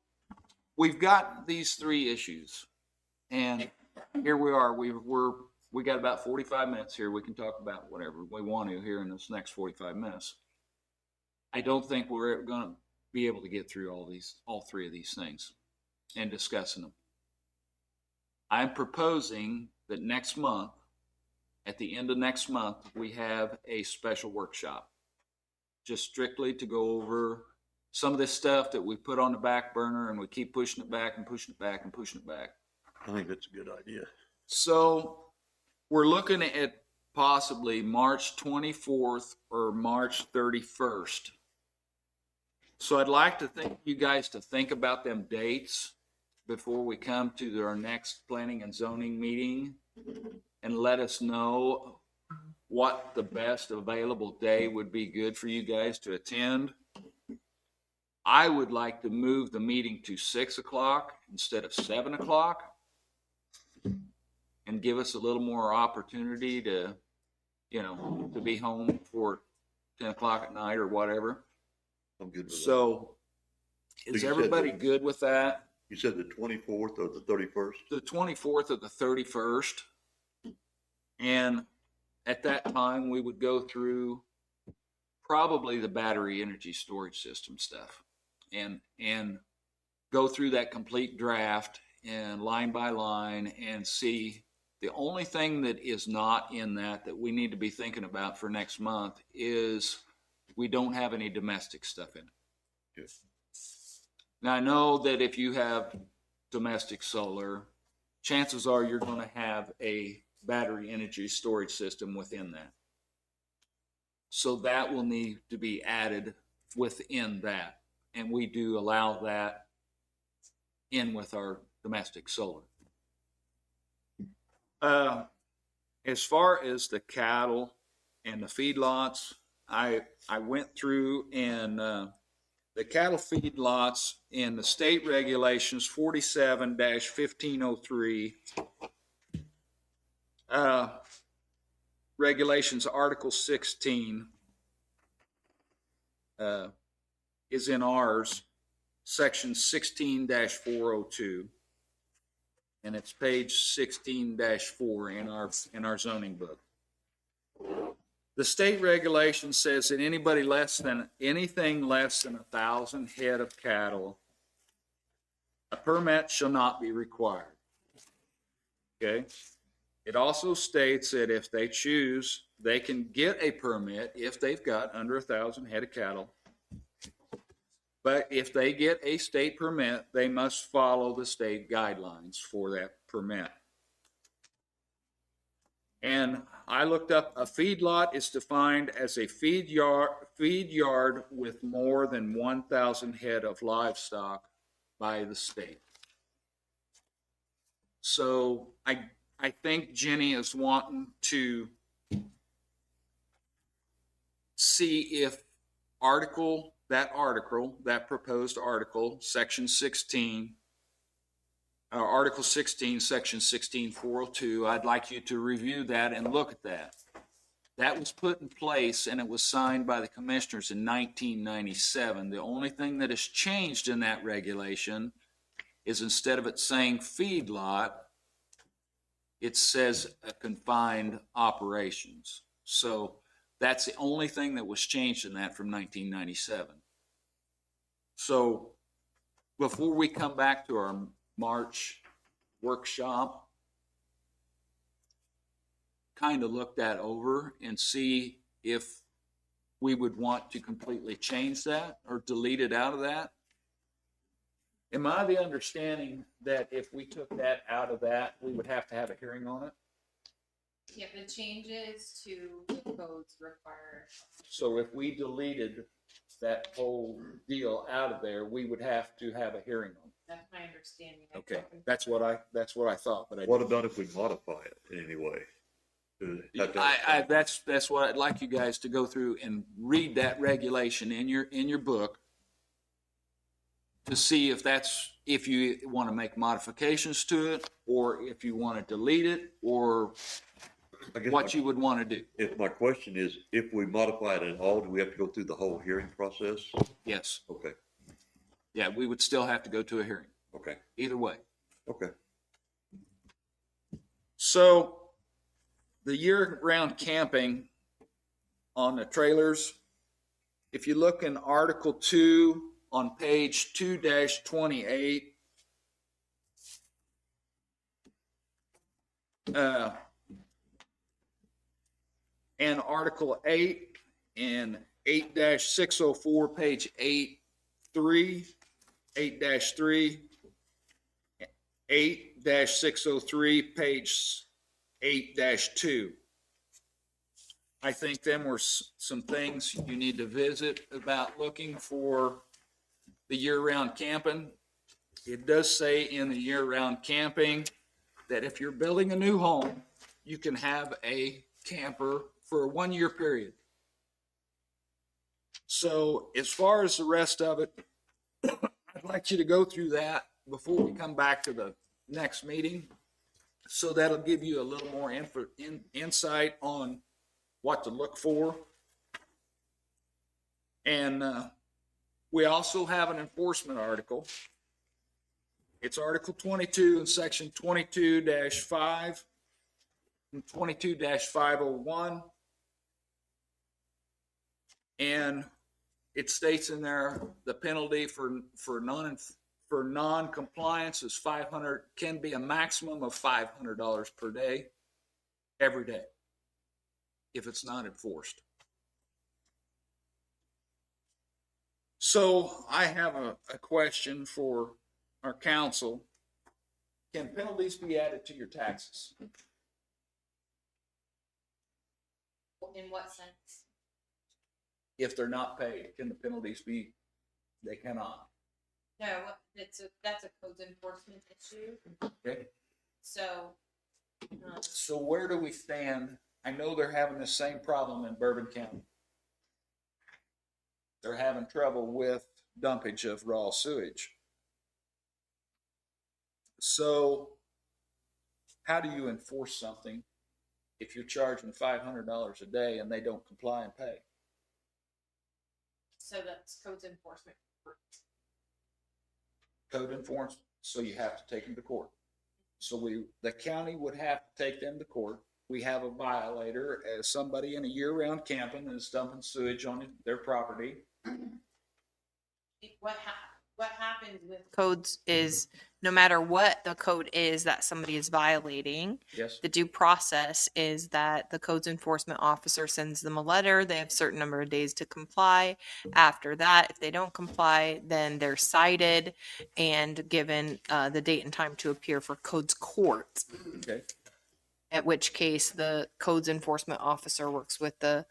we've got these 3 issues, and here we are. We got about 45 minutes here. We can talk about whatever we want to here in this next 45 minutes. I don't think we're going to be able to get through all 3 of these things and discussing them. I'm proposing that next month, at the end of next month, we have a special workshop, just strictly to go over some of this stuff that we put on the back burner and we keep pushing it back and pushing it back and pushing it back. I think that's a good idea. So we're looking at possibly March 24th or March 31st. So I'd like to think you guys to think about them dates before we come to our next planning and zoning meeting, and let us know what the best available day would be good for you guys to attend. I would like to move the meeting to 6 o'clock instead of 7 o'clock and give us a little more opportunity to, to be home for 10 o'clock at night or whatever. I'm good with that. So you is said everybody that- good with that? You said the 24th or the 31st? The 24th or the 31st. And at that time, we would go through probably the battery energy storage system stuff and go through that complete draft and line by line and see. The only thing that is not in that we need to be thinking about for next month is we don't have any domestic stuff in it. Yes. Now, I know that if you have domestic solar, chances are you're going to have a battery energy storage system within that. So that will need to be added within that. And we do allow that in with our domestic solar. As far as the cattle and the feedlots, I went through and the cattle feedlots in the state regulations 47-1503, regulations Article 16 is in ours, section 16-402, and it's page 16-4 in our zoning book. The state regulation says that anything less than 1,000 head of cattle, a permit shall not be required. Okay? It also states that if they choose, they can get a permit if they've got under 1,000 head of cattle. But if they get a state permit, they must follow the state guidelines for that permit. And I looked up, a feedlot is defined as a feed yard with more than 1,000 head of livestock by the state. So I think Jenny is wanting to see if that proposed article, section 16, Article 16, section 16402, I'd like you to review that and look at that. That was put in place and it was signed by the commissioners in 1997. The only thing that has changed in that regulation is instead of it saying feedlot, it says confined operations. So that's the only thing that was changed in that from 1997. So before we come back to our March workshop, kind of look that over and see if we would want to completely change that or delete it out of that. Am I the understanding that if we took that out of that, we would have to have a hearing on it? Yeah, the changes to the codes require. So if we deleted that whole deal out of there, we would have to have a hearing on it. That's my understanding. Okay, that's what I thought, but I What didn't. about if we modify it in any way? That's what I'd like you guys to go through and read that regulation in your book to see if you want to make modifications to it, or if you want to delete it, or I guess what you would want to do. If my question is, if we modify it at all, do we have to go through the whole hearing process? Yes. Okay, Yeah, we would still have to go to a hearing, okay, either way. okay. So the year-round camping on the trailers, if you look in Article 2 on page 2-28, and Article 8 and 8-604, page 8-3, 8-3, 8-603, page 8-2. I think them were some things you need to visit about looking for the year-round camping. It does say in the year-round camping that if you're building a new home, you can have a camper for a 1-year period. So as far as the rest of it, I'd like you to go through that before we come back to the next meeting. So that'll give you a little more insight on what to look for. And we also have an enforcement article. It's Article 22 in Section 22-5 and 22-501. And it states in there the penalty for non-compliance is $500, can be a maximum of $500 per day, every day, if it's not enforced. So I have a question for our council. Can penalties be added to your taxes? In what sense? If they're not paid, can the penalties be, they cannot? No, that's a codes enforcement issue. Okay. So, So where do we stand? I know they're having the same problem in Bourbon County. They're having trouble with dumpage of raw sewage. So how do you enforce something if you're charging $500 a day and they don't comply and pay? so that's codes enforcement. Code enforcement, so you have to take them to court. So the county would have to take them to court. We have a violator as somebody in a year-round camping and is dumping sewage on their property. What happens with codes is no matter what the code is that somebody is violating, Yes. the due process is that the codes enforcement officer sends them a letter. They have a certain number of days to comply. After that, if they don't comply, then they're cited and given the date and time to appear for codes court. Okay. At which case the codes enforcement officer works with the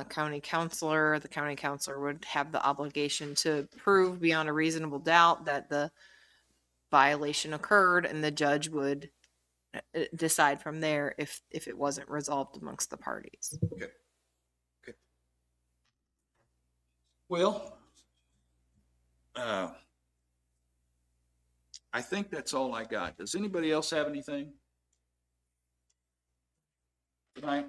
county counselor. The county counselor would have the obligation to prove beyond a reasonable doubt that the violation occurred, and the judge would decide from there if it wasn't resolved amongst the parties. Okay. Okay. Well, I think that's all I got. Does anybody else have anything tonight?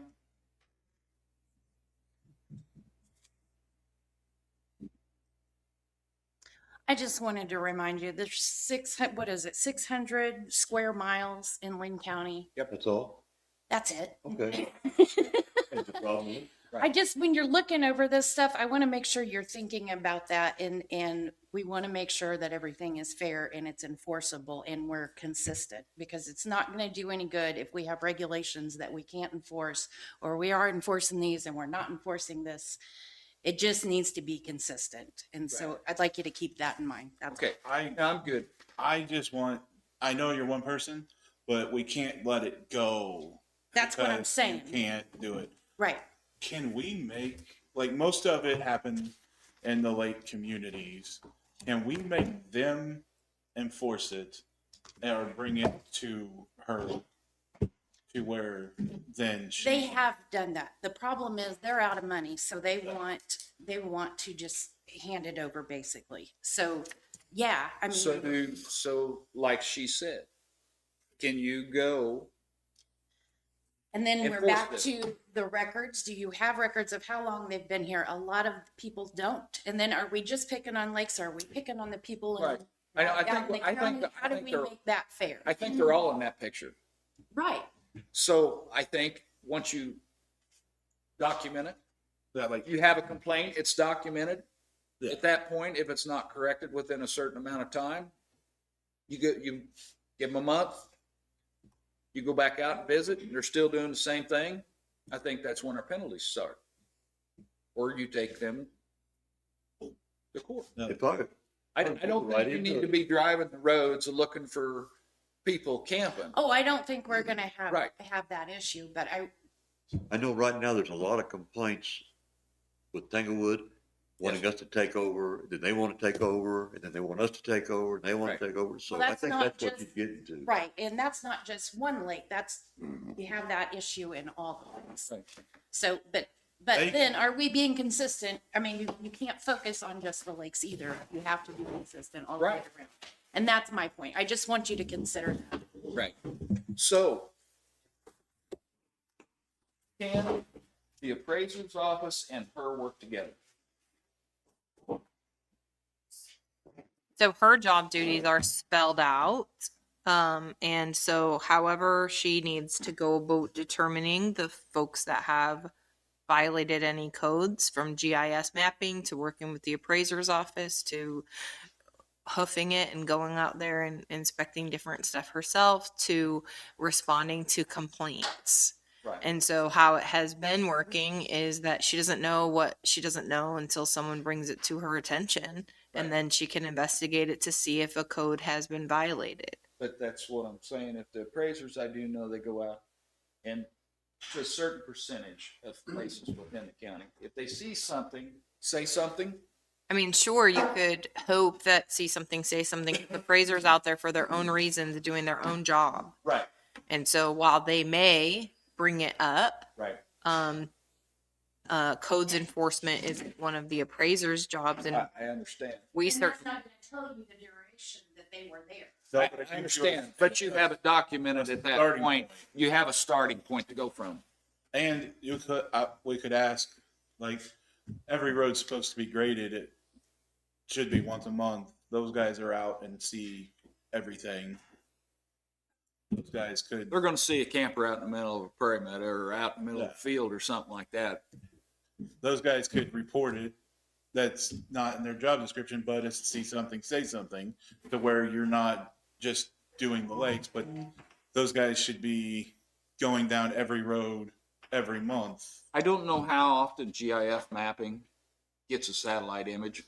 I just wanted to remind you, there's 600 square miles in Linn County. That's all? That's it. Okay. That's the problem. I just, when you're looking over this stuff, I want to make sure you're thinking about that, and we want to make sure that everything is fair and it's enforceable and we're consistent, because it's not going to do any good if we have regulations that we can't enforce, or we are enforcing these and we're not enforcing this. It just needs to be consistent. And so I'd like you to keep that in mind. That's Okay, I'm good. I just want, I know you're one person, but we can't let it go. That's what I'm because saying. You can't do it. right. Can we make, like, most of it happened in the lake communities. Can we make them enforce it or bring it to her to where then she? They have done that. The problem is they're out of money, so they want to just hand it over basically. So, yeah, I mean. So like she said, can you go? And then we're enforce back this. to the records. Do you have records of how long they've been here? A lot of people don't. And then are we just picking on lakes? Or are we picking on the people? Right. I think How do we they're- make that fair? I think they're all in that picture. Right. So I think once you document it, That, like, you have a complaint, it's documented. Yeah. At that point, if it's not corrected within a certain amount of time, you give them a month, you go back out and visit, and they're still doing the same thing. I think that's when our penalties start. Or you take them to court. If I don't think you need to be driving the roads and looking for people camping. Oh, I don't think we're gonna Right. have that issue, but I know right now there's a lot of complaints with Tanglewood wanting us to take over, then they want to take over, and then they want us to take over, and they want Right. to take over. So Well, I that's think not that's what just- you're getting to. right. And that's not just one lake. That's, you have that issue in all the lakes. Right. So, but then are we being consistent? I mean, you can't focus on just the lakes either. You have to be consistent all the way Right. around. And that's my point. I just want you to consider that. Right. So can the appraiser's office and her work together? So her job duties are spelled out. And so however she needs to go about determining the folks that have violated any codes, from GIS mapping to working with the appraiser's office to hoofing it and going out there and inspecting different stuff herself to responding to complaints. Right. And so how it has been working is that she doesn't know what she doesn't know until someone brings it to her attention, Right. and then she can investigate it to see if a code has been violated. But that's what I'm saying. If the appraisers, I do know they go out and to a certain percentage of places within the county, if they see something, say something. I mean, sure, you could hope that see something, say something. The appraisers out there for their own reasons, doing their own job. Right. And so while they may bring it up, Right. codes enforcement is one of the appraiser's jobs, and I understand. we And certainly. that's not gonna tell you the duration that they were there. I understand, but you have it documented at that Starting point. You have a starting point to go from. And you could, we could ask, like, every road's supposed to be graded. It should be once a month. Those guys are out and see everything. Those guys could, They're gonna see a camper out in the middle of a prairie meadow or out in the middle of a field or something like that. those guys could report it. That's not in their job description, but it's see something, say something, to where you're not just doing the lakes, but those guys should be going down every road every month. I don't know how often GIF mapping gets a satellite image.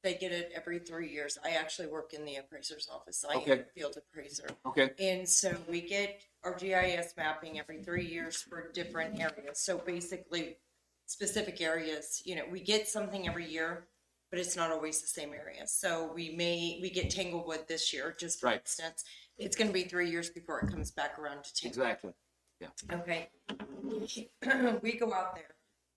They get it every 3 years. I actually work in the appraiser's office. I am Okay. a field appraiser. Okay. And so we get our GIS mapping every 3 years for different areas. So basically, specific areas, we get something every year, but it's not always the same area. So we get Tanglewood this year, just for Right. instance. It's going to be 3 years before it comes back around to Tanglewood. Exactly. Okay. We go out there,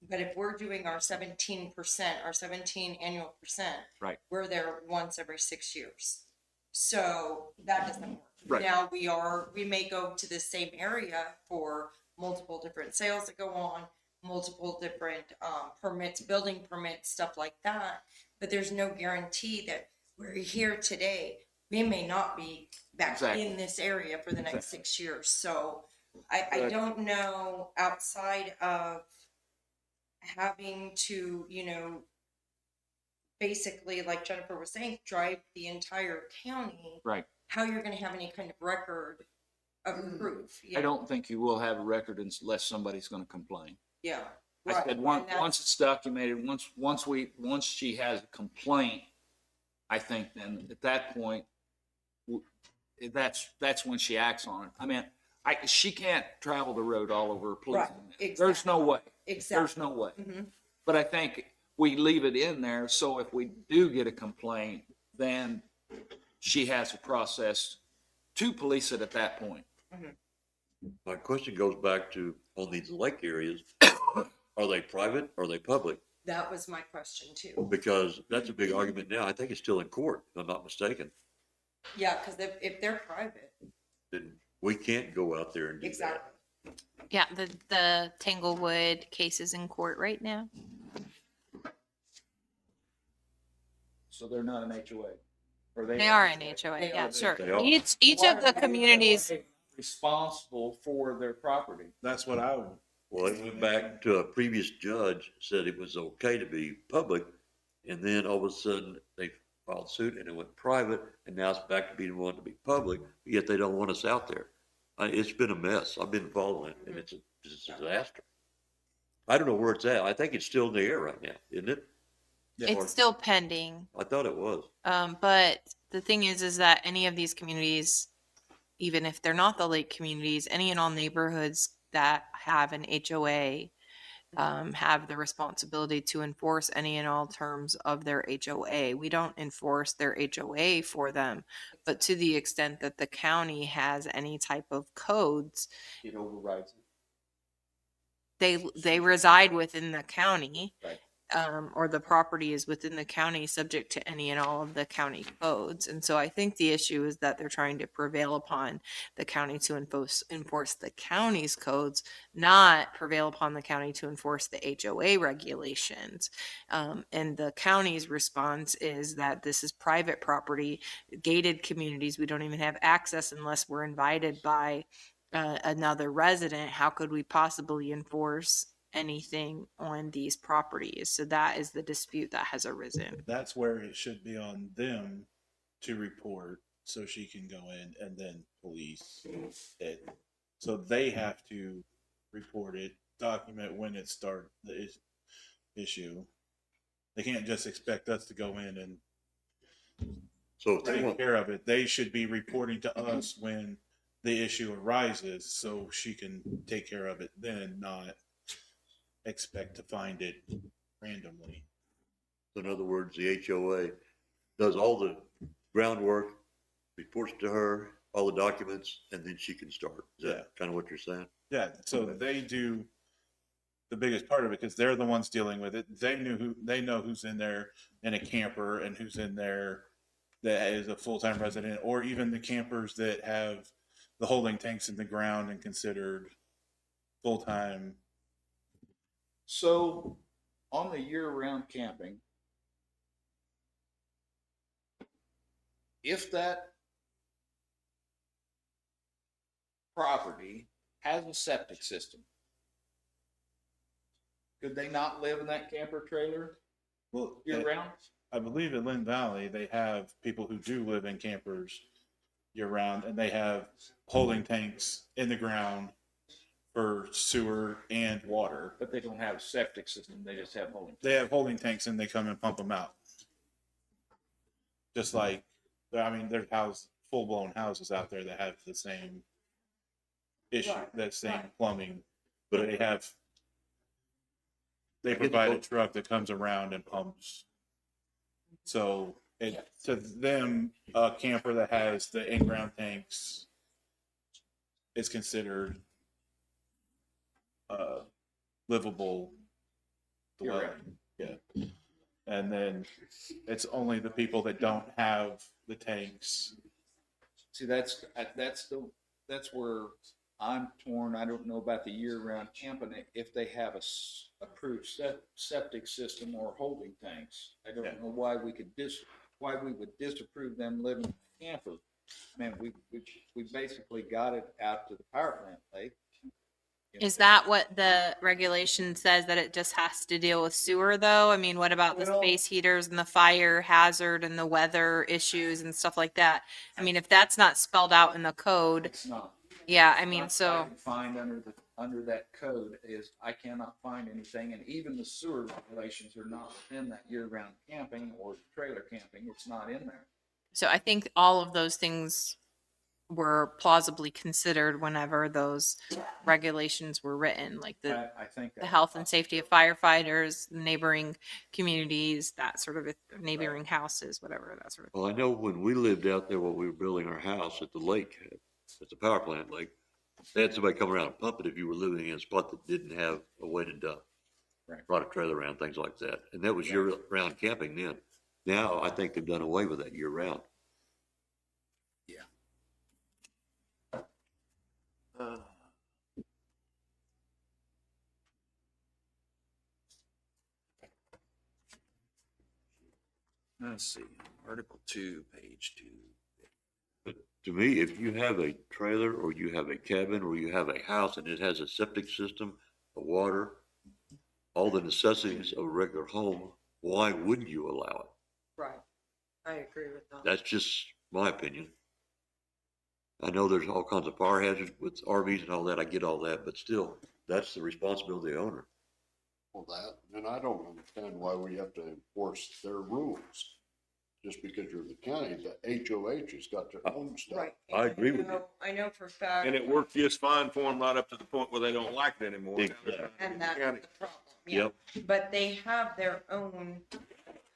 but if we're doing our 17%, our 17 annual percent, Right. we're there once every 6 years. So that doesn't work. Right. Now we may go to the same area for multiple different sales that go on, multiple different permits, building permits, stuff like that. But there's no guarantee that we're here today. We may not be back Exactly. in this area for the next Exactly. 6 years. So I Right. don't know, outside of having to, basically, like Jennifer was saying, drive the entire county, Right. how you're gonna have any kind of record of proof. I don't think you will have a record unless somebody's gonna complain. Yeah. I right, said, and once that's- it's documented, once she has a complaint, I think then at that point, that's when she acts on it. I mean, she can't travel the road all over her police. Right, There's no way. Exactly. There's no way. Mhm. But I think we leave it in there, so if we do get a complaint, then she has a process to police it at that point. My question goes back to, on these lake areas, are they private or are they public? That was my question too. Because that's a big argument now. I think it's still in court, if I'm not mistaken. Yeah, because if they're private, Then we can't go out there and do that. exactly. Yeah, the Tanglewood case is in court right now. So they're not an HOA. Or They are an HOA, They yeah, are. sure. They are. Each of the communities, Responsible for their property. That's what I would. Well, it went back to a previous judge, said it was okay to be public, and then all of a sudden they filed suit and it went private, and now it's back to being one to be public, yet they don't want us out there. It's been a mess. I've been following it, and it's a disaster. I don't know where it's at. I think it's still in the air right now, isn't it? it's still pending. I thought it was. But the thing is that any of these communities, even if they're not the lake communities, any and all neighborhoods that have an HOA have the responsibility to enforce any and all terms of their HOA. We don't enforce their HOA for them, but to the extent that the county has any type of codes, It overrides it. they reside within the county. Right. Or the property is within the county, subject to any and all of the county codes. And so I think the issue is that they're trying to prevail upon the county to enforce the county's codes, not prevail upon the county to enforce the HOA regulations. And the county's response is that this is private property, gated communities. We don't even have access unless we're invited by another resident. How could we possibly enforce anything on these properties? So that is the dispute that has arisen. That's where it should be on them to report, so she can go in and then police it. So they have to report it, document when it started, the issue. They can't just expect us to go in and So if they take want, care of it. They should be reporting to us when the issue arises so she can take care of it then, not expect to find it randomly. in other words, the HOA does all the groundwork, reports to her, all the documents, and then she can start. Is Yeah. that kind of what you're saying? Yeah, so they do the biggest part of it because they're the ones dealing with it. They know who's in there in a camper and who's in there that is a full-time resident, or even the campers that have the holding tanks in the ground and considered full-time. So on the year-round camping, if that property has a septic system, could they not live in that camper trailer Well, year-round? I believe in Linn Valley, they have people who do live in campers year-round, and they have holding tanks in the ground for sewer and water. But they don't have a septic system, they just have holding. They have holding tanks and they come and pump them out. Just like, I mean, there's full-blown houses out there that have the same issue, that same plumbing, but they provide a truck that comes around and pumps. So to them, a camper that has the in-ground tanks is considered livable dwelling. Yeah. And then it's only the people that don't have the tanks. See, that's where I'm torn. I don't know about the year-round camping, if they have approved septic system or holding tanks. I don't know why we would disapprove them living in a camper. Man, we basically got it out to the power plant lake. Is that what the regulation says, that it just has to deal with sewer though? I mean, what about the Well- space heaters and the fire hazard and the weather issues and stuff like that? I mean, if that's not spelled out in the code, It's not. yeah, I What mean, I so, can find under that code is I cannot find anything, and even the sewer regulations are not within that year-round camping or trailer camping. It's not in there. so I think all of those things were plausibly considered whenever those regulations were written, like the I think the health and safety of firefighters, neighboring communities, that sort of neighboring houses, whatever, that sort of. Well, I know when we lived out there, when we were building our house at the lake, at the power plant lake, they had somebody come around and pump it if you were living in a spot that didn't have a way to dump. Right. Brought a trailer around, things like that. And that was year-round camping then. Now, I think they've done away with that year-round. Let's see, Article 2, page 2. But to me, if you have a trailer or you have a cabin or you have a house and it has a septic system, a water, all the necessities of a regular home, why wouldn't you allow it? Right. I agree with that. That's just my opinion. I know there's all kinds of fire hazards with RVs and all that. I get all that, but still, that's the responsibility of the owner. Well, that, and I don't understand why we have to enforce their rules. Just because you're the county, the HOH has got their own stuff. Right. I agree with you. I know for a fact. And it worked just fine for them right up to the point where they don't like it anymore. Exactly. And that's County. the problem. Yeah. Yep. But they have their own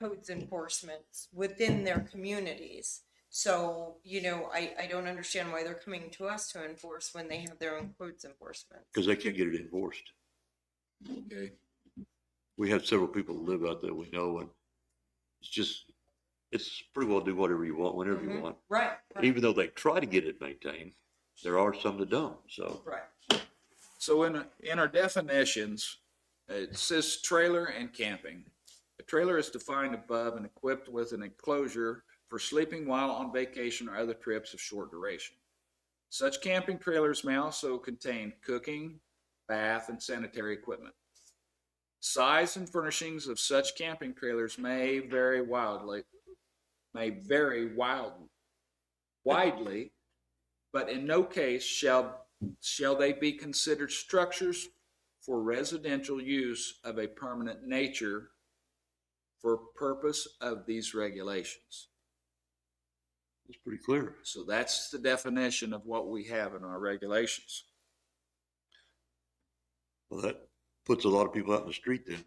codes enforcements within their communities. So, I don't understand why they're coming to us to enforce when they have their own codes enforcement. Because they can't get it enforced. Okay. We have several people that live out there we know, and it's pretty well do whatever you want, whenever you want. Right. Even though they try to get it maintained, there are some that don't, so. Right. So in our definitions, it says trailer and camping. A trailer is defined above and equipped with an enclosure for sleeping while on vacation or other trips of short duration. Such camping trailers may also contain cooking, bath, and sanitary equipment. Size and furnishings of such camping trailers may vary widely, but in no case shall shall they be considered structures for residential use of a permanent nature for purpose of these regulations? It's pretty clear. So that's the definition of what we have in our regulations. Well, that puts a lot of people out in the street then,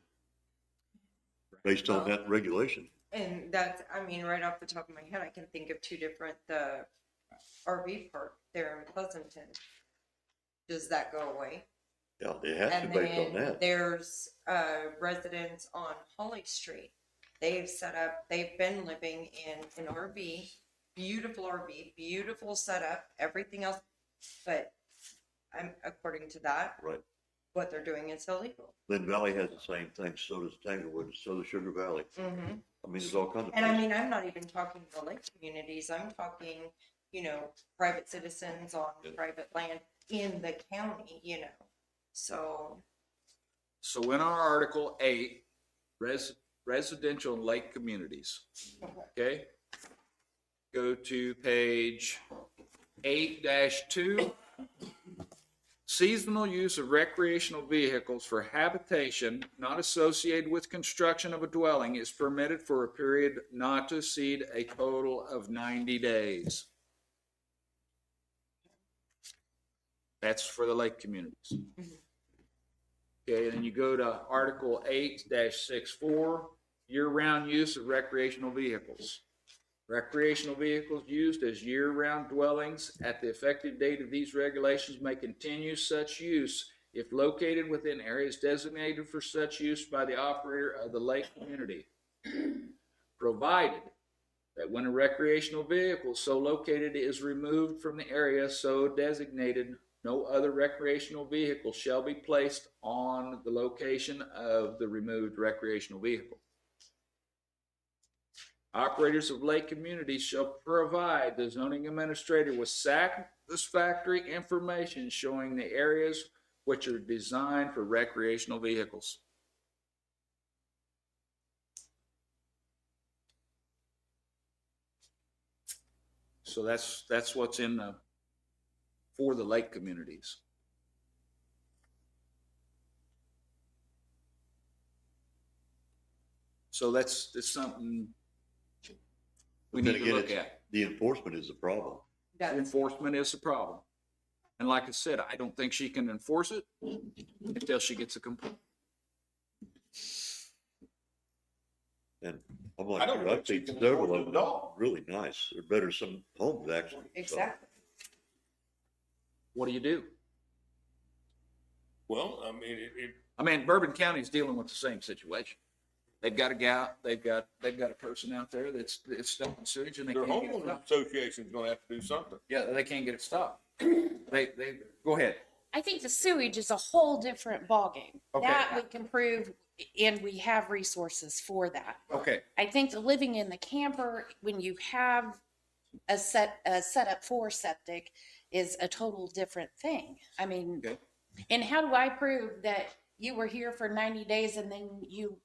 based on that regulation. And that's, I mean, right off the top of my head, I can think of two different, the RV park there in Pleasanton. Does that go away? Yeah, it has to And based on then that. there's residents on Holly Street. They've set up, they've been living in an RV, beautiful setup, everything else. But according to that, Right. what they're doing is illegal. Linn Valley has the same thing, so does Tanglewood, so does Sugar Valley. Mm-hmm. I mean, there's all kinds of And I places. mean, I'm not even talking the lake communities, I'm talking, you know, private citizens on Yeah. private land in the county, you know, so. So in our Article 8, residential and lake communities, okay? Go to page 8-2. Seasonal use of recreational vehicles for habitation not associated with construction of a dwelling is permitted for a period not to exceed a total of 90 days. That's for the lake communities. Okay, then you go to Article 8-64, year-round use of recreational vehicles. Recreational vehicles used as year-round dwellings at the effective date of these regulations may continue such use if located within areas designated for such use by the operator of the lake community, provided that when a recreational vehicle so located is removed from the area so designated, no other recreational vehicle shall be placed on the location of the removed recreational vehicle. Operators of lake communities shall provide the zoning administrator with satisfactory information showing the areas which are designed for recreational vehicles. So that's what's in the, for the lake communities. So that's something we But need then to again, look at. the enforcement is the problem. That's, Enforcement is the problem. And like I said, I don't think she can enforce it until she gets a complaint. And I'm like, I don't I've think she seen can several enforce of it them, at all. really nice. They're better than some homes actually. So, exactly. What do you do? Well, I mean, Bourbon County's dealing with the same situation. They've got a gal, they've got a person out there that's dumping sewage and they their can't get it homeowners stopped. association's gonna have to do something. Yeah, they can't get it stopped. They, go ahead. I think the sewage is a whole different ballgame. Okay. That we can prove, and we have resources for that. Okay, I think the living in the camper, when you have a setup for septic, is a total different thing. I mean, Okay. and how do I prove that you were here for 90 days and then you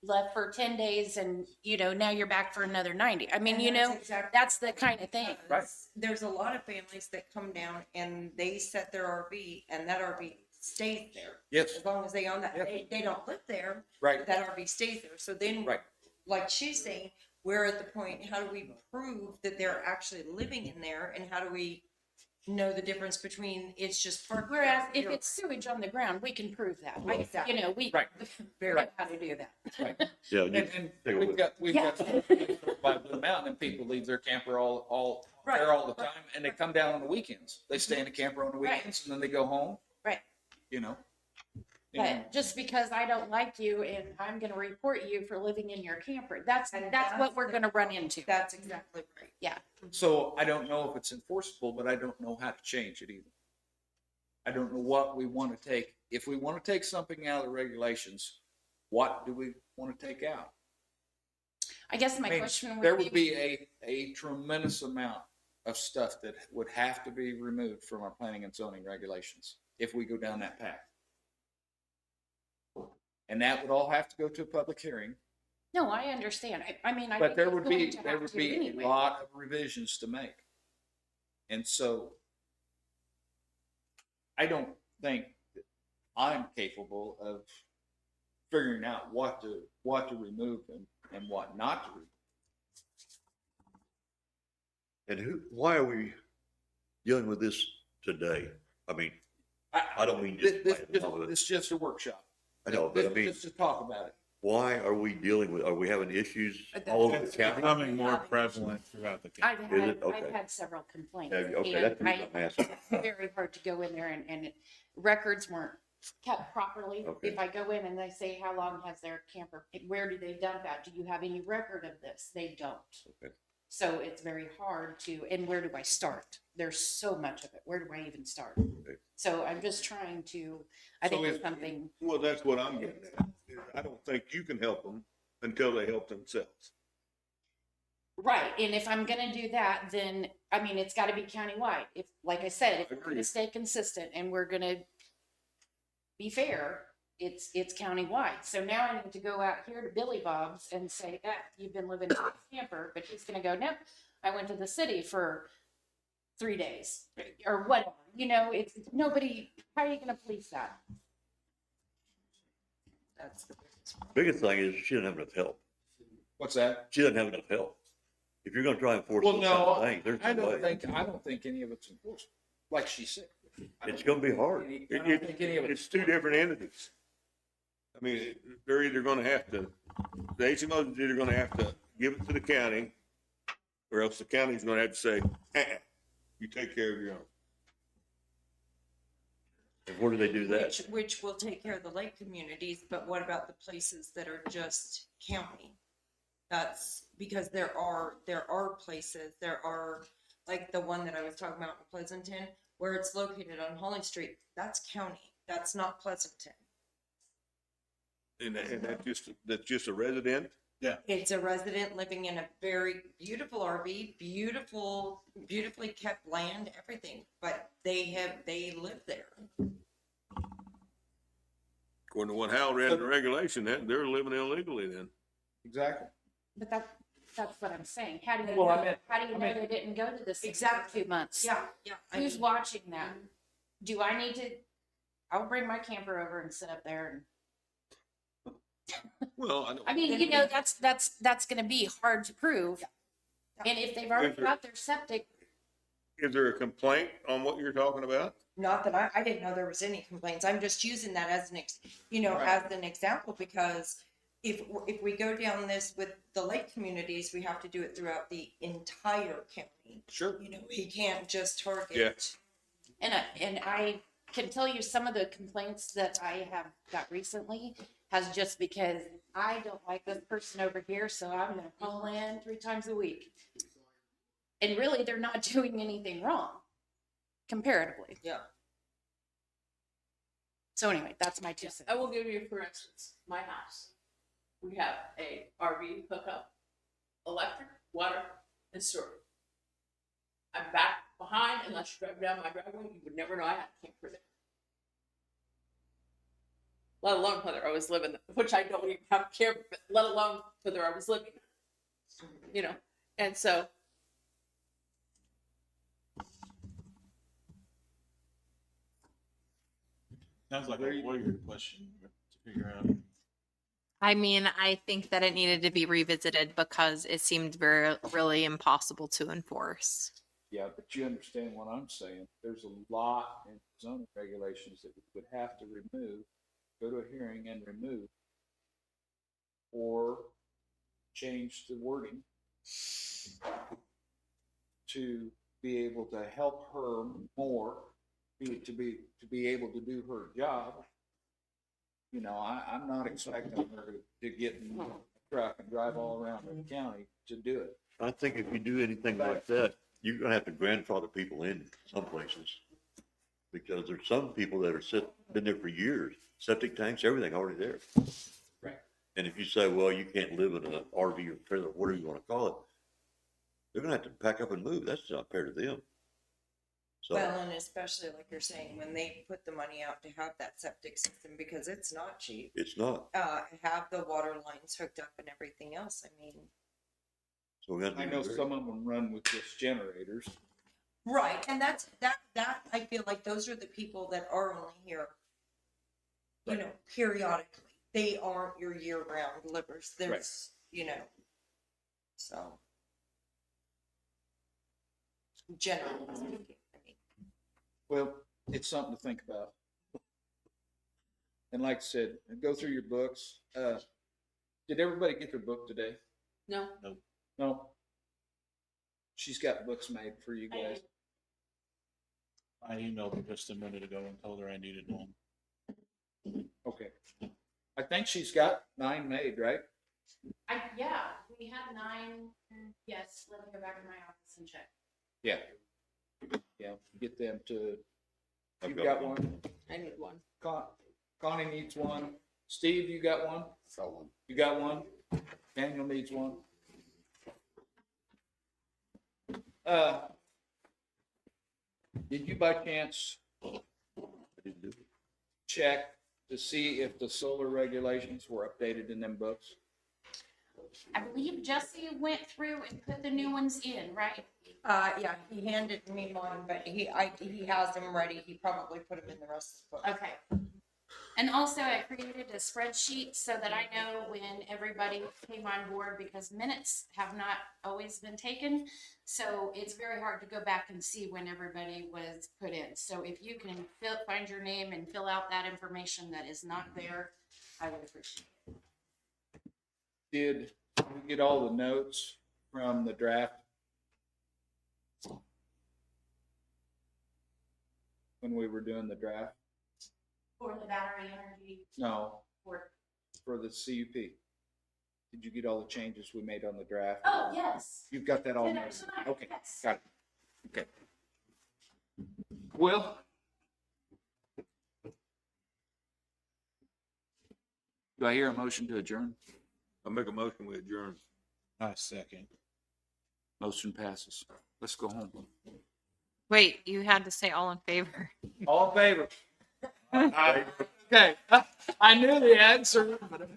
left for 10 days and, you know, now you're back for another 90? I mean, And you that's know, exactly- that's the kind of thing. Right. There's a lot of families that come down and they set their RV and that RV stays there. yes, As long as they own that, Yeah. they don't live there, right, but that RV stays there. So then, right. like she's saying, we're at the point, how do we prove that they're actually living in there? And how do we know the difference between it's just parked? Whereas there if or- it's sewage on the ground, we can prove that. Right. Exactly. You know, we Right. know how to do that. yeah, And, you, and we've got by Blue Mountain, and people leave their camper all Right. there all the time, and they come down on the weekends. They stay in the camper on the Right. weekends, and then they go home. Right. You know. And- But just because I don't like you and I'm gonna report you for living in your camper, that's And what we're the gonna run problem. into. That's exactly right. Yeah. So I don't know if it's enforceable, but I don't know how to change it either. I don't know what we want to take. If we want to take something out of the regulations, what do we want to take out? I guess my I mean, question there would would be, be a tremendous amount of stuff that would have to be removed from our planning and zoning regulations if we go down that path. And that would all have to go to a public hearing, no, I understand. I mean, I but think there it's would going be, to there have would to be anyway. a lot of revisions to make. And so I don't think that I'm capable of figuring out what to remove and what not to remove. And why are we dealing with this today? I mean, I don't mean just. This is just a workshop. I know, but I mean, Just to talk about it. why are we dealing with, are we having issues all over the It's county? becoming more prevalent throughout the county. I've Is had, it? Okay. I've had several complaints. Have you? Okay, and that's the reason I'm asking. it's very hard to go in there and records weren't kept properly. Okay. If I go in and they say, how long has their camper, where do they dump at? Do you have any record of this? They don't. Okay. So it's very hard to, and where do I start? There's so much of it. Where do I even start? Okay. So I'm just trying to, I think it's something, Well, that's what I'm getting at. I don't think you can help them until they help themselves. right. And if I'm gonna do that, then, I mean, it's gotta be countywide. If, like I said, if we're Agreed. gonna stay consistent and we're gonna be fair, it's countywide. So now I need to go out here to Billy Bob's and say, you've been living in this camper, but he's gonna go, no, I went to the city for 3 days or whatever. You know, it's nobody, how are you gonna police that? That's the biggest problem. Biggest thing is she doesn't have enough help. What's that? She doesn't have enough help. If you're gonna try and force Well, those kind no, of things, there's I no way. don't think any of it's enforced, like she said. It's gonna be hard. I don't think any of it's. It's two different entities. I mean, they're either gonna have to, the HMO's either gonna have to give it to the county, or else the county's gonna have to say, you take care of your own. And where do they do that? Which will take care of the lake communities, but what about the places that are just county? That's because there are places, like the one that I was talking about in Pleasanton, where it's located on Holly Street, that's county, that's not Pleasanton. And that's just a resident? It's a resident living in a very beautiful RV, beautifully kept land, everything, but they live there. According to what Hal read in the regulation, they're living illegally then. Exactly. But that's what I'm saying. How do you Well, I know, meant- how do you know they didn't go to the city for Exactly. 2 months? Yeah. I Who's mean, watching that? Do I need to, I'll bring my camper over and sit up there and, Well, I mean, you know, that's gonna be hard to prove. And if they've already Is there- got their septic, is there a complaint on what you're talking about? Not that I didn't know there was any complaints. I'm just using that as an as an example, because if we go down this with the lake communities, we have to do it throughout the entire county. Sure. You know, we can't just target. Yeah. and I can tell you some of the complaints that I have got recently has just because I don't like this person over here, so I'm gonna call in 3 times a week. And really, they're not doing anything wrong comparatively. Yeah. So anyway, that's my 2 cents. I will give you, for instance, my house. We have a RV hookup, electric, water, and sewer. I'm back behind, unless you drive down my driveway, you would never know I had a camper there. Let alone whether I was living, which I don't even have a camper, but let alone whether I was living, you know, and so. Sounds like a lawyer question to figure out. I mean, I think that it needed to be revisited because it seemed really impossible to enforce. Yeah, but you understand what I'm saying. There's a lot in zoning regulations that we would have to remove, go to a hearing and remove, or change the wording to be able to help her more, to be able to do her job. You know, I'm not expecting her to get in a truck and drive all around the county to do it. I think if you do anything like that, you're gonna have to grandfather people in some places. Because there's some people that are been there for years, septic tanks, everything already there. Right. And if you say, well, you can't live in an RV or trailer, whatever you wanna call it, they're gonna have to pack up and move. That's not fair to them. So, Well, and especially like you're saying, when they put the money out to have that septic system, because it's not cheap. it's not. Have the water lines hooked up and everything else. I mean, So we got to I be know very- some of them run with just generators. Right, and that, I feel like those are the people that are only here, you know, periodically. They aren't your year-round livers. There's, you know, so. Generally speaking, I mean. Well, it's something to think about. And like I said, go through your books. Did everybody get their book today? No, No? She's got books made for you guys. I emailed her just a minute ago and told her I needed one. Okay. I think she's got 9 made, right? Yeah, we had 9, yes, let me go back to my office and check. Yeah. Yeah, get them to, I've you've got got one. I need one. Connie needs one. Steve, you got one? Got one. You got one? Daniel needs one. Did you by chance check to see if the solar regulations were updated in them books? I believe Jesse went through and put the new ones in, right? Yeah, he handed me mine, but he has them ready. He probably put them in the rest of the book. Okay. And also I created a spreadsheet so that I know when everybody came on board, because minutes have not always been taken. So it's very hard to go back and see when everybody was put in. So if you can find your name and fill out that information that is not there, I would appreciate it. Did we get all the notes from the draft? When we were doing the draft? For the battery energy, No, for, for the CUP. Did you get all the changes we made on the draft? oh, yes. You've got that all Did I noted? tonight? Okay, Yes. got it. Okay. Well, do I hear a motion to adjourn? I make a motion, we adjourn. I second. Motion passes. Let's go home. Wait, you had to say all in favor. All in favor? Okay, I knew the answer, but